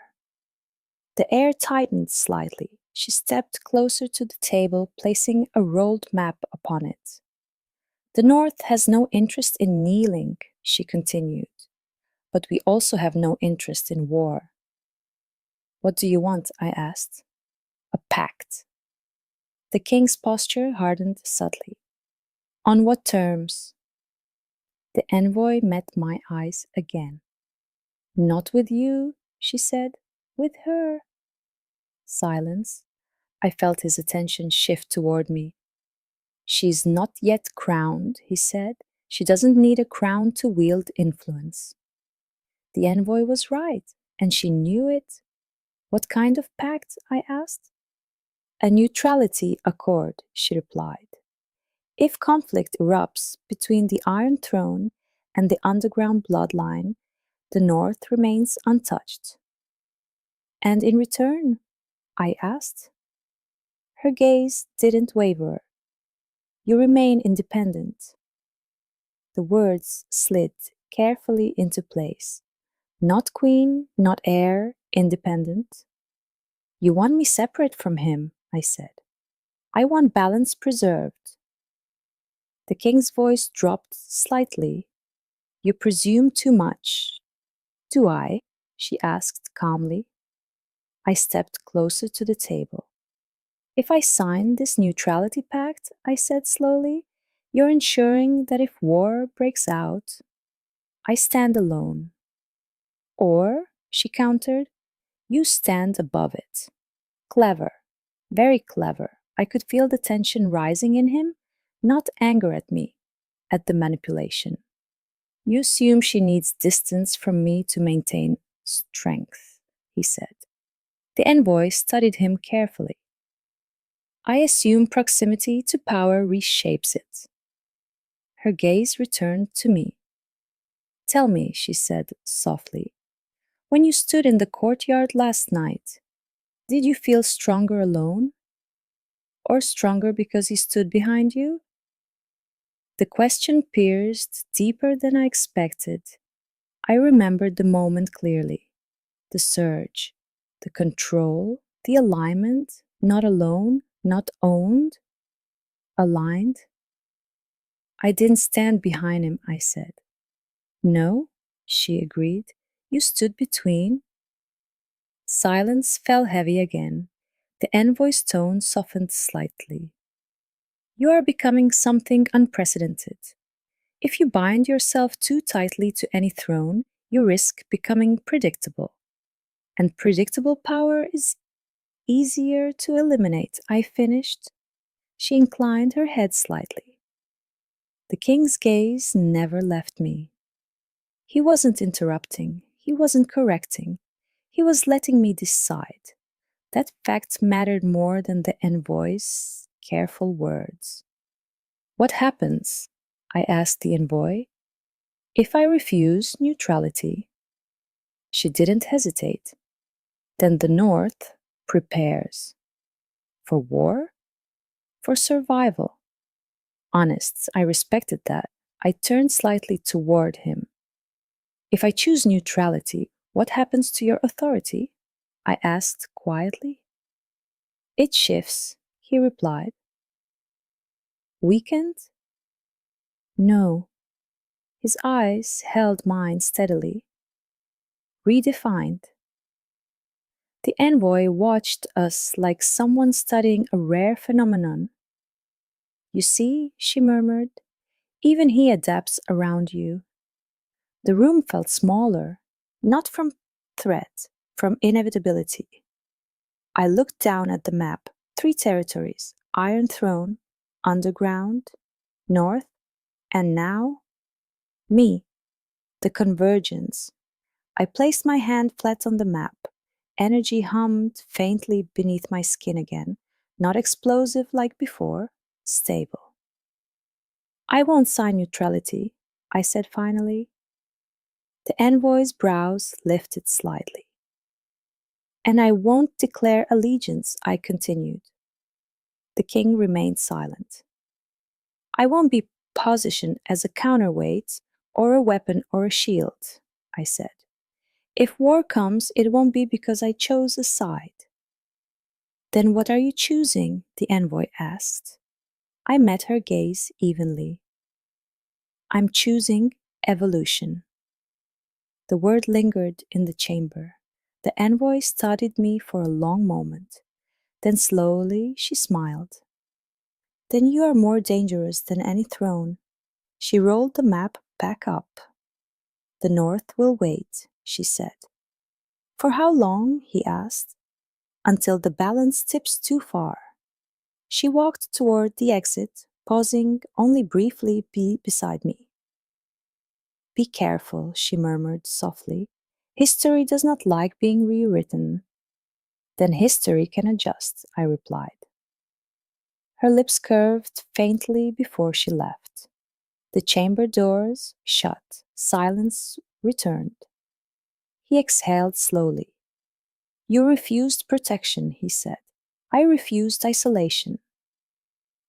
The air tightened slightly. She stepped closer to the table, placing a rolled map upon it. The North has no interest in kneeling, she continued, but we also have no interest in war. What do you want? I asked. A pact. The king's posture hardened subtly. On what terms? The envoy met my eyes again. Not with you, she said, with her. Silence. I felt his attention shift toward me. She's not yet crowned, he said. She doesn't need a crown to wield influence. The envoy was right, and she knew it. What kind of pact? I asked. A neutrality accord, she replied. If conflict erupts between the Iron Throne and the underground bloodline, the North remains untouched. And in return? I asked. Her gaze didn't waver. You remain independent. The words slid carefully into place. Not queen, not heir, independent. You want me separate from him, I said. I want balance preserved. The king's voice dropped slightly. You presume too much. Do I? She asked calmly. I stepped closer to the table. If I sign this neutrality pact, I said slowly, you're ensuring that if war breaks out, I stand alone. Or, she countered, you stand above it. Clever, very clever. I could feel the tension rising in him, not anger at me, at the manipulation. You assume she needs distance from me to maintain strength, he said. The envoy studied him carefully. I assume proximity to power reshapes it. Her gaze returned to me. Tell me, she said softly, when you stood in the courtyard last night, did you feel stronger alone? Or stronger because he stood behind you? The question pierced deeper than I expected. I remembered the moment clearly. The surge, the control, the alignment, not alone, not owned, aligned. I didn't stand behind him, I said. No, she agreed. You stood between. Silence fell heavy again. The envoy's tone softened slightly. You are becoming something unprecedented. If you bind yourself too tightly to any throne, you risk becoming predictable. And predictable power is easier to eliminate, I finished. She inclined her head slightly. The king's gaze never left me. He wasn't interrupting. He wasn't correcting. He was letting me decide. That fact mattered more than the envoy's careful words. What happens? I asked the envoy. If I refuse neutrality? She didn't hesitate. Then the North prepares. For war? For survival. Honest, I respected that. I turned slightly toward him. If I choose neutrality, what happens to your authority? I asked quietly. It shifts, he replied. Weakened? No. His eyes held mine steadily. Redefined. The envoy watched us like someone studying a rare phenomenon. You see, she murmured, even he adapts around you. The room felt smaller, not from threat, from inevitability. I looked down at the map. 3 territories, Iron Throne, Underground, North, and now, me, the convergence. I placed my hand flat on the map. Energy hummed faintly beneath my skin again, not explosive like before, stable. I won't sign neutrality, I said finally. The envoy's brows lifted slightly. And I won't declare allegiance, I continued. The king remained silent. I won't be position as a counterweight or a weapon or a shield, I said. If war comes, it won't be because I chose a side. Then what are you choosing? The envoy asked. I met her gaze evenly. I'm choosing evolution. The word lingered in the chamber. The envoy studied me for a long moment. Then slowly she smiled. Then you are more dangerous than any throne. She rolled the map back up. The north will wait, she said. For how long? He asked. Until the balance tips too far. She walked toward the exit, pausing only briefly beside me. Be careful, she murmured softly. History does not like being rewritten. Then history can adjust, I replied. Her lips curved faintly before she left. The chamber doors shut. Silence returned. He exhaled slowly. You refused protection, he said. I refused isolation.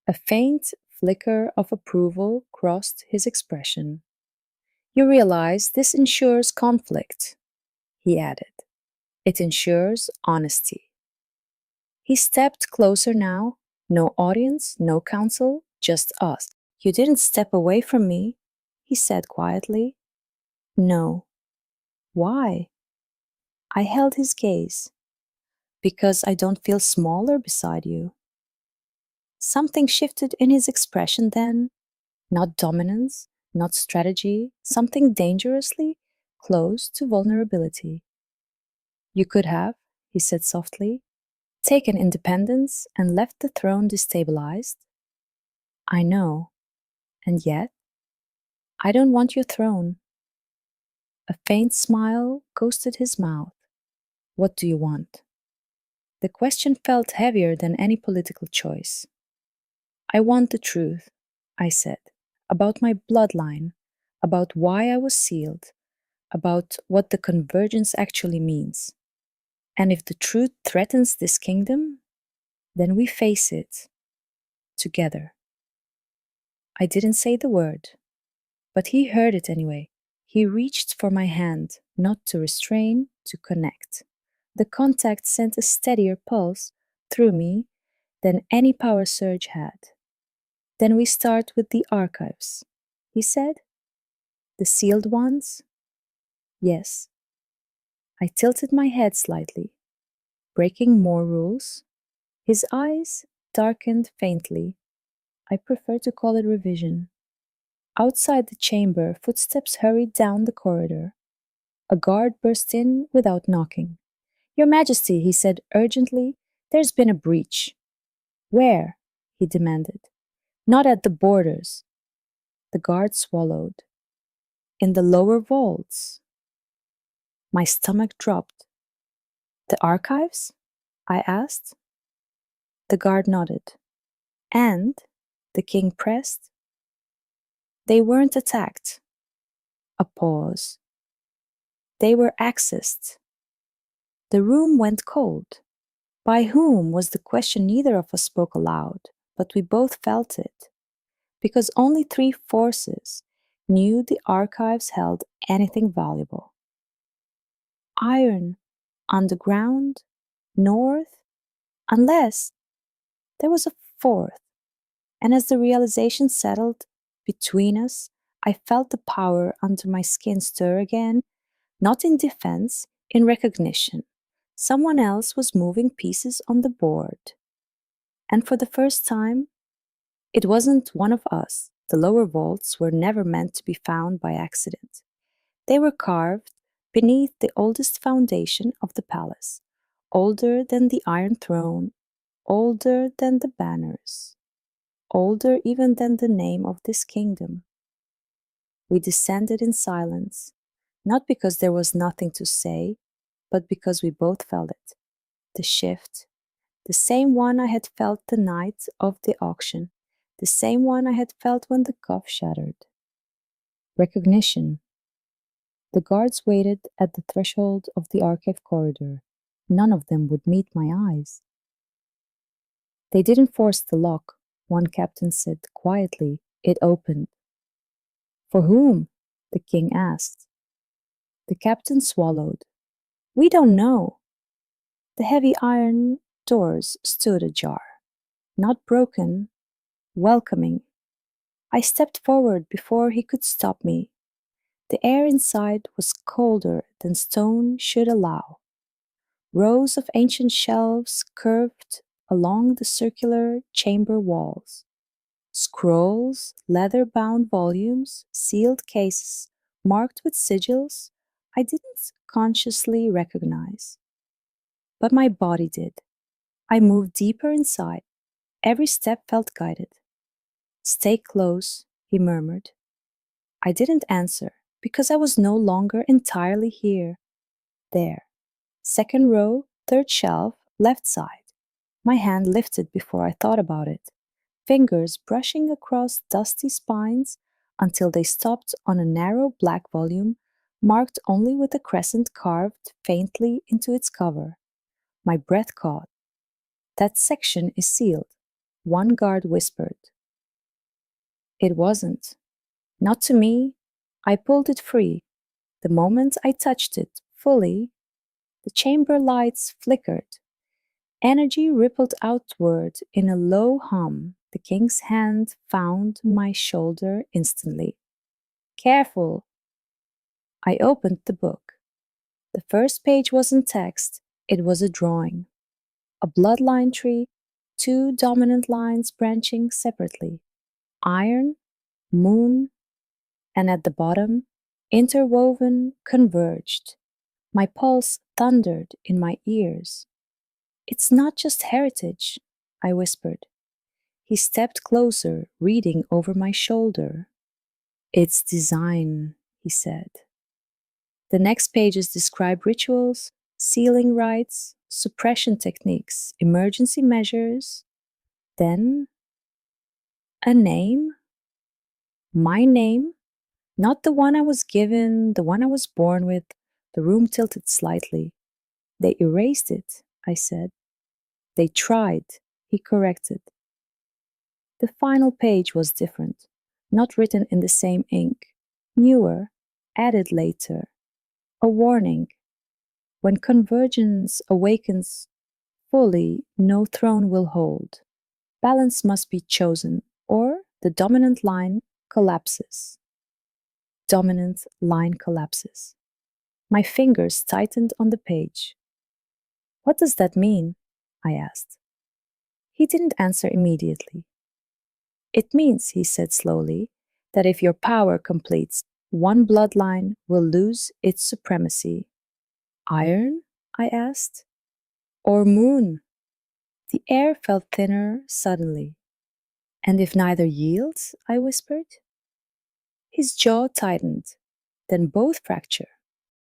A faint flicker of approval crossed his expression. You realize this ensures conflict, he added. It ensures honesty. He stepped closer now. No audience, no counsel, just us. You didn't step away from me, he said quietly. No. Why? I held his gaze. Because I don't feel smaller beside you. Something shifted in his expression then. Not dominance, not strategy, something dangerously close to vulnerability. You could have, he said softly, taken independence and left the throne destabilized. I know, and yet, I don't want your throne. A faint smile ghosted his mouth. What do you want? The question felt heavier than any political choice. I want the truth, I said, about my bloodline, about why I was sealed, about what the convergence actually means. And if the truth threatens this kingdom, then we face it together. I didn't say the word, but he heard it anyway. He reached for my hand, not to restrain, to connect. The contact sent a steadier pulse through me than any power surge had. Then we start with the archives, he said. The sealed ones? Yes. I tilted my head slightly. Breaking more rules? His eyes darkened faintly. I prefer to call it revision. Outside the chamber, footsteps hurried down the corridor. A guard burst in without knocking. Your Majesty, he said urgently, there's been a breach. Where? He demanded. Not at the borders. The guard swallowed. In the lower vaults. My stomach dropped. The archives? I asked. The guard nodded. And, the king pressed, they weren't attacked. A pause. They were accessed. The room went cold. By whom was the question neither of us spoke aloud, but we both felt it. Because only three forces knew the archives held anything valuable. Iron, underground, north, unless there was a fourth. And as the realization settled between us, I felt the power under my skin stir again, not in defense, in recognition. Someone else was moving pieces on the board. And for the first time, it wasn't one of us. The lower vaults were never meant to be found by accident. They were carved beneath the oldest foundation of the palace, older than the Iron Throne, older than the banners, older even than the name of this kingdom. We descended in silence, not because there was nothing to say, but because we both felt it. The shift, the same one I had felt the night of the auction, the same one I had felt when the cuff shattered. Recognition. The guards waited at the threshold of the archive corridor. None of them would meet my eyes. They didn't force the lock, one captain said quietly. It opened. For whom? The king asked. The captain swallowed. We don't know. The heavy iron doors stood ajar, not broken, welcoming. I stepped forward before he could stop me. The air inside was colder than stone should allow. Rows of ancient shelves curved along the circular chamber walls. Scrolls, leather-bound volumes, sealed cases, marked with sigils I didn't consciously recognize. But my body did. I moved deeper inside. Every step felt guided. Stay close, he murmured. I didn't answer because I was no longer entirely here. There. Second row, third shelf, left side. My hand lifted before I thought about it, fingers brushing across dusty spines until they stopped on a narrow black volume marked only with a crescent carved faintly into its cover. My breath caught. That section is sealed, one guard whispered. It wasn't. Not to me. I pulled it free. The moment I touched it fully, the chamber lights flickered. Energy rippled outward in a low hum. The king's hand found my shoulder instantly. Careful! I opened the book. The first page wasn't text, it was a drawing. A bloodline tree, two dominant lines branching separately. Iron, moon, and at the bottom, interwoven, converged. My pulse thundered in my ears. It's not just heritage, I whispered. He stepped closer, reading over my shoulder. It's design, he said. The next pages describe rituals, sealing rites, suppression techniques, emergency measures. Then, a name? My name? Not the one I was given, the one I was born with. The room tilted slightly. They erased it, I said. They tried, he corrected. The final page was different, not written in the same ink, newer, added later. A warning. When convergence awakens fully, no throne will hold. Balance must be chosen, or the dominant line collapses. Dominant line collapses. My fingers tightened on the page. What does that mean? I asked. He didn't answer immediately. It means, he said slowly, that if your power completes, one bloodline will lose its supremacy. Iron? I asked. Or moon? The air felt thinner suddenly. And if neither yields? I whispered. His jaw tightened, then both fracture.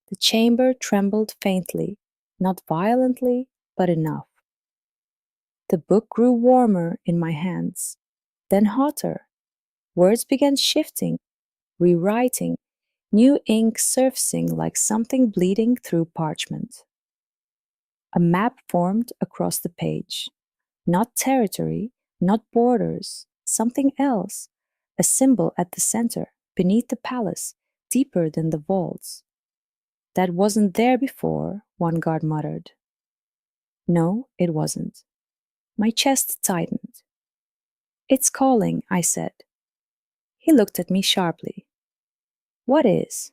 The chamber trembled faintly, not violently, but enough. The book grew warmer in my hands, then hotter. Words began shifting, rewriting, new ink surfacing like something bleeding through parchment. A map formed across the page. Not territory, not borders, something else. A symbol at the center, beneath the palace, deeper than the vaults. That wasn't there before, one guard muttered. No, it wasn't. My chest tightened. It's calling, I said. He looked at me sharply. What is?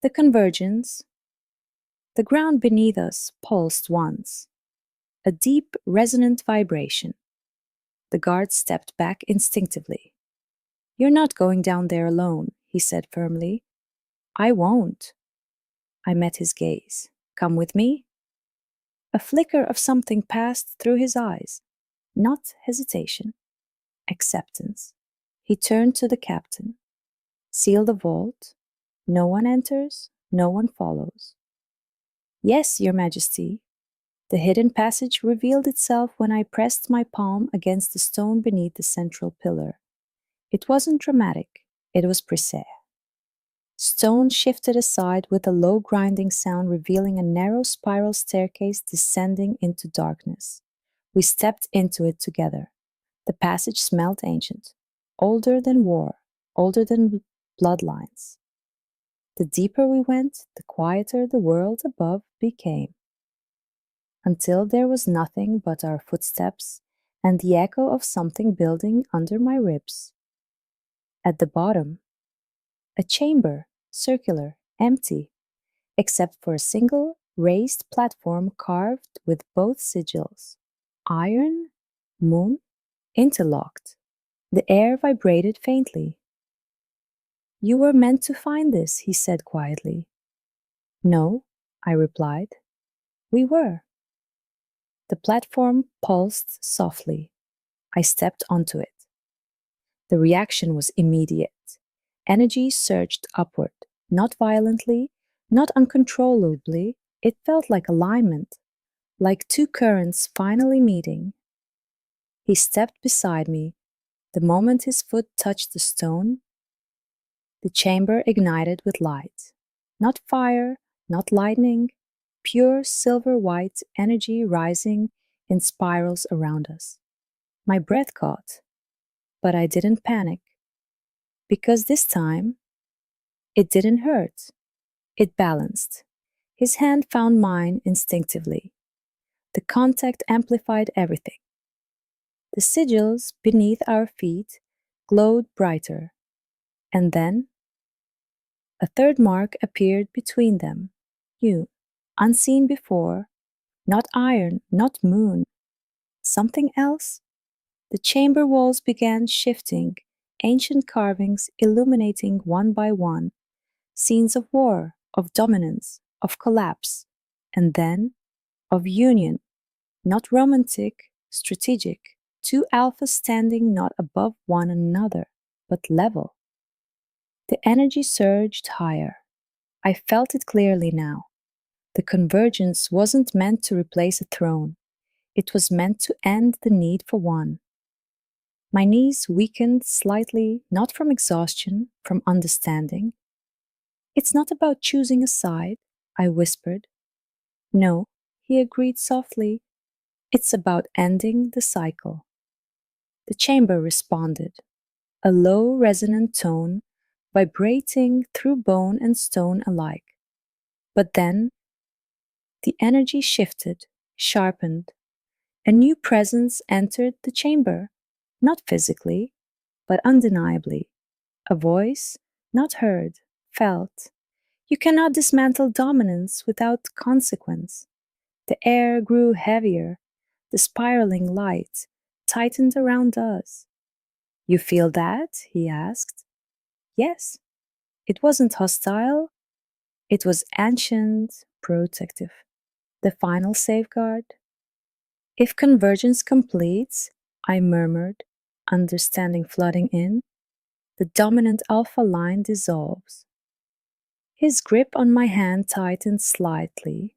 The convergence. The ground beneath us pulsed once. A deep, resonant vibration. The guard stepped back instinctively. You're not going down there alone, he said firmly. I won't. I met his gaze. Come with me? A flicker of something passed through his eyes. Not hesitation. Acceptance. He turned to the captain. Seal the vault. No one enters, no one follows. Yes, Your Majesty. The hidden passage revealed itself when I pressed my palm against the stone beneath the central pillar. It wasn't dramatic, it was precise. Stone shifted aside with a low grinding sound, revealing a narrow spiral staircase descending into darkness. We stepped into it together. The passage smelled ancient, older than war, older than bloodlines. The deeper we went, the quieter the world above became, until there was nothing but our footsteps and the echo of something building under my ribs. At the bottom, a chamber, circular, empty, except for a single raised platform carved with both sigils, iron, moon, interlocked. The air vibrated faintly. "You were meant to find this," he said quietly. "No," I replied. "We were." The platform pulsed softly. I stepped onto it. The reaction was immediate. Energy surged upward, not violently, not uncontrollably. It felt like alignment, like two currents finally meeting. He stepped beside me. The moment his foot touched the stone, the chamber ignited with light. Not fire, not lightning, pure silver-white energy rising in spirals around us. My breath caught, but I didn't panic. Because this time, it didn't hurt. It balanced. His hand found mine instinctively. The contact amplified everything. The sigils beneath our feet glowed brighter, and then a third mark appeared between them. You, unseen before, not iron, not moon. Something else? The chamber walls began shifting, ancient carvings illuminating one by one, scenes of war, of dominance, of collapse, and then of union, not romantic, strategic, two alphas standing not above one another, but level. The energy surged higher. I felt it clearly now. The convergence wasn't meant to replace a throne. It was meant to end the need for one. My knees weakened slightly, not from exhaustion, from understanding. "It's not about choosing a side," I whispered. "No," he agreed softly. "It's about ending the cycle." The chamber responded, a low, resonant tone vibrating through bone and stone alike. But then the energy shifted, sharpened. A new presence entered the chamber, not physically, but undeniably. A voice, not heard, felt. "You cannot dismantle dominance without consequence." The air grew heavier. The spiraling light tightened around us. "You feel that?" he asked. Yes. It wasn't hostile. It was ancient, protective. The final safeguard. "If convergence completes," I murmured, understanding flooding in, "the dominant alpha line dissolves." His grip on my hand tightened slightly,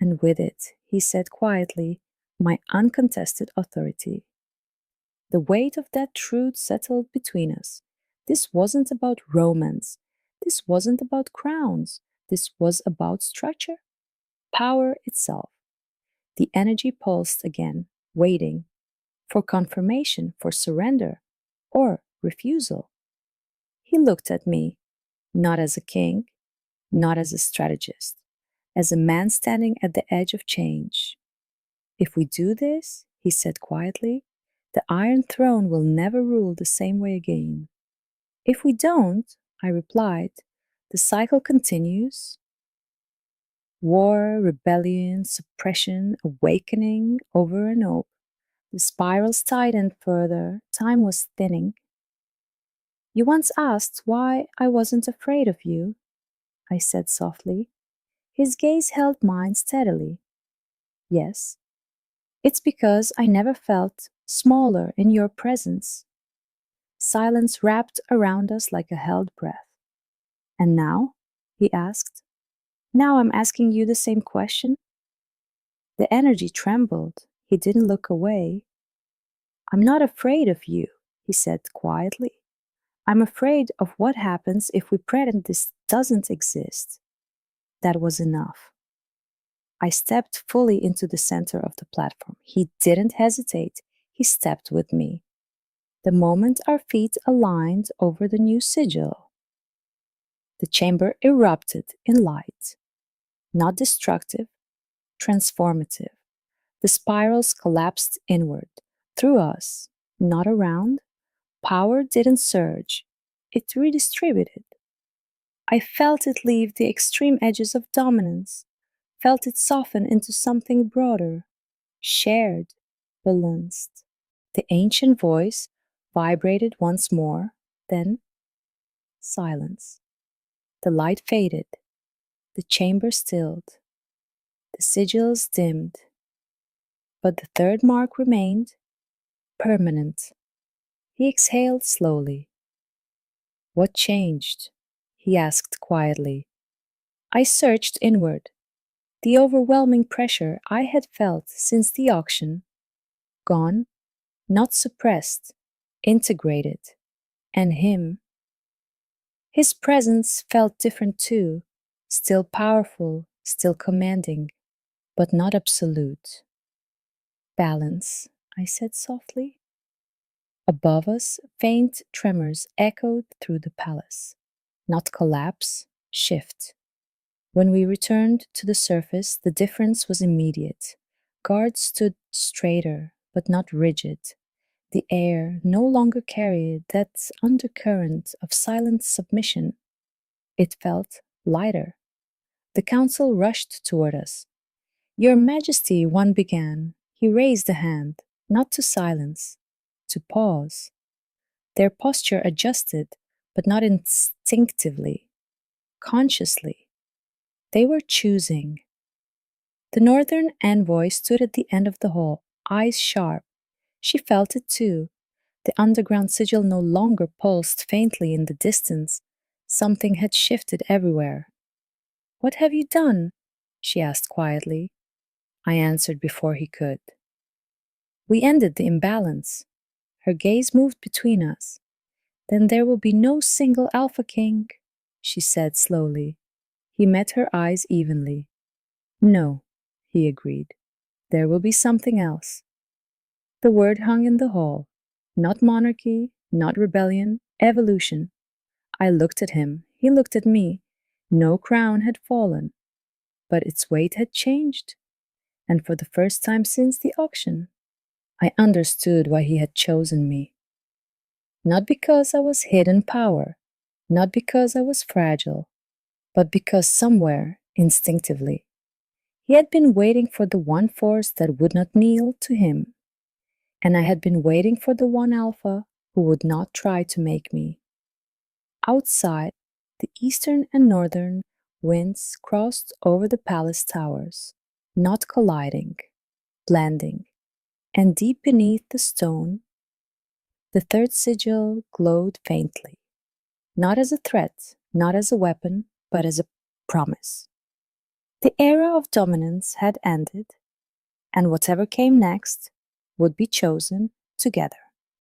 and with it, he said quietly, my uncontested authority. The weight of that truth settled between us. This wasn't about romance. This wasn't about crowns. This was about structure, power itself. The energy pulsed again, waiting for confirmation, for surrender, or refusal. He looked at me, not as a king, not as a strategist, as a man standing at the edge of change. "If we do this," he said quietly, "the Iron Throne will never rule the same way again." "If we don't," I replied, "the cycle continues. War, rebellion, suppression, awakening, over and over. The spirals tightened further, time was thinning." "You once asked why I wasn't afraid of you," I said softly. His gaze held mine steadily. "Yes. It's because I never felt smaller in your presence." Silence wrapped around us like a held breath. "And now?" he asked. "Now I'm asking you the same question." The energy trembled. He didn't look away. "I'm not afraid of you," he said quietly. "I'm afraid of what happens if we pretend this doesn't exist." That was enough. I stepped fully into the center of the platform. He didn't hesitate. He stepped with me. The moment our feet aligned over the new sigil, The chamber erupted in light, not destructive, transformative. The spirals collapsed inward, through us, not around. Power didn't surge, it redistributed. I felt it leave the extreme edges of dominance, felt it soften into something broader, shared, balanced. The ancient voice vibrated once more, then silence. The light faded, the chamber stilled, the sigils dimmed, but the third mark remained, permanent. He exhaled slowly. What changed? He asked quietly. I searched inward. The overwhelming pressure I had felt since the auction, gone, not suppressed, integrated. And him, his presence felt different too, still powerful, still commanding, but not absolute. Balance, I said softly. Above us, faint tremors echoed through the palace. Not collapse, shift. When we returned to the surface, the difference was immediate. Guards stood straighter, but not rigid. The air no longer carried that undercurrent of silent submission. It felt lighter. The council rushed toward us. Your Majesty, one began. He raised a hand, not to silence, to pause. Their posture adjusted, but not instinctively, consciously. They were choosing. The northern envoy stood at the end of the hall, eyes sharp. She felt it too. The underground sigil no longer pulsed faintly in the distance. Something had shifted everywhere. What have you done? She asked quietly. I answered before he could. We ended the imbalance. Her gaze moved between us. Then there will be no single Alpha King, she said slowly. He met her eyes evenly. No, he agreed. There will be something else. The word hung in the hall. Not monarchy, not rebellion, evolution. I looked at him, he looked at me. No crown had fallen, but its weight had changed. And for the first time since the auction, I understood why he had chosen me. Not because I was hidden power, not because I was fragile, but because somewhere, instinctively, he had been waiting for the one force that would not kneel to him. And I had been waiting for the one Alpha who would not try to make me. Outside, the eastern and northern winds crossed over the palace towers, not colliding, blending, and deep beneath the stone, the third sigil glowed faintly, not as a threat, not as a weapon, but as a promise. The era of dominance had ended, and whatever came next would be chosen together.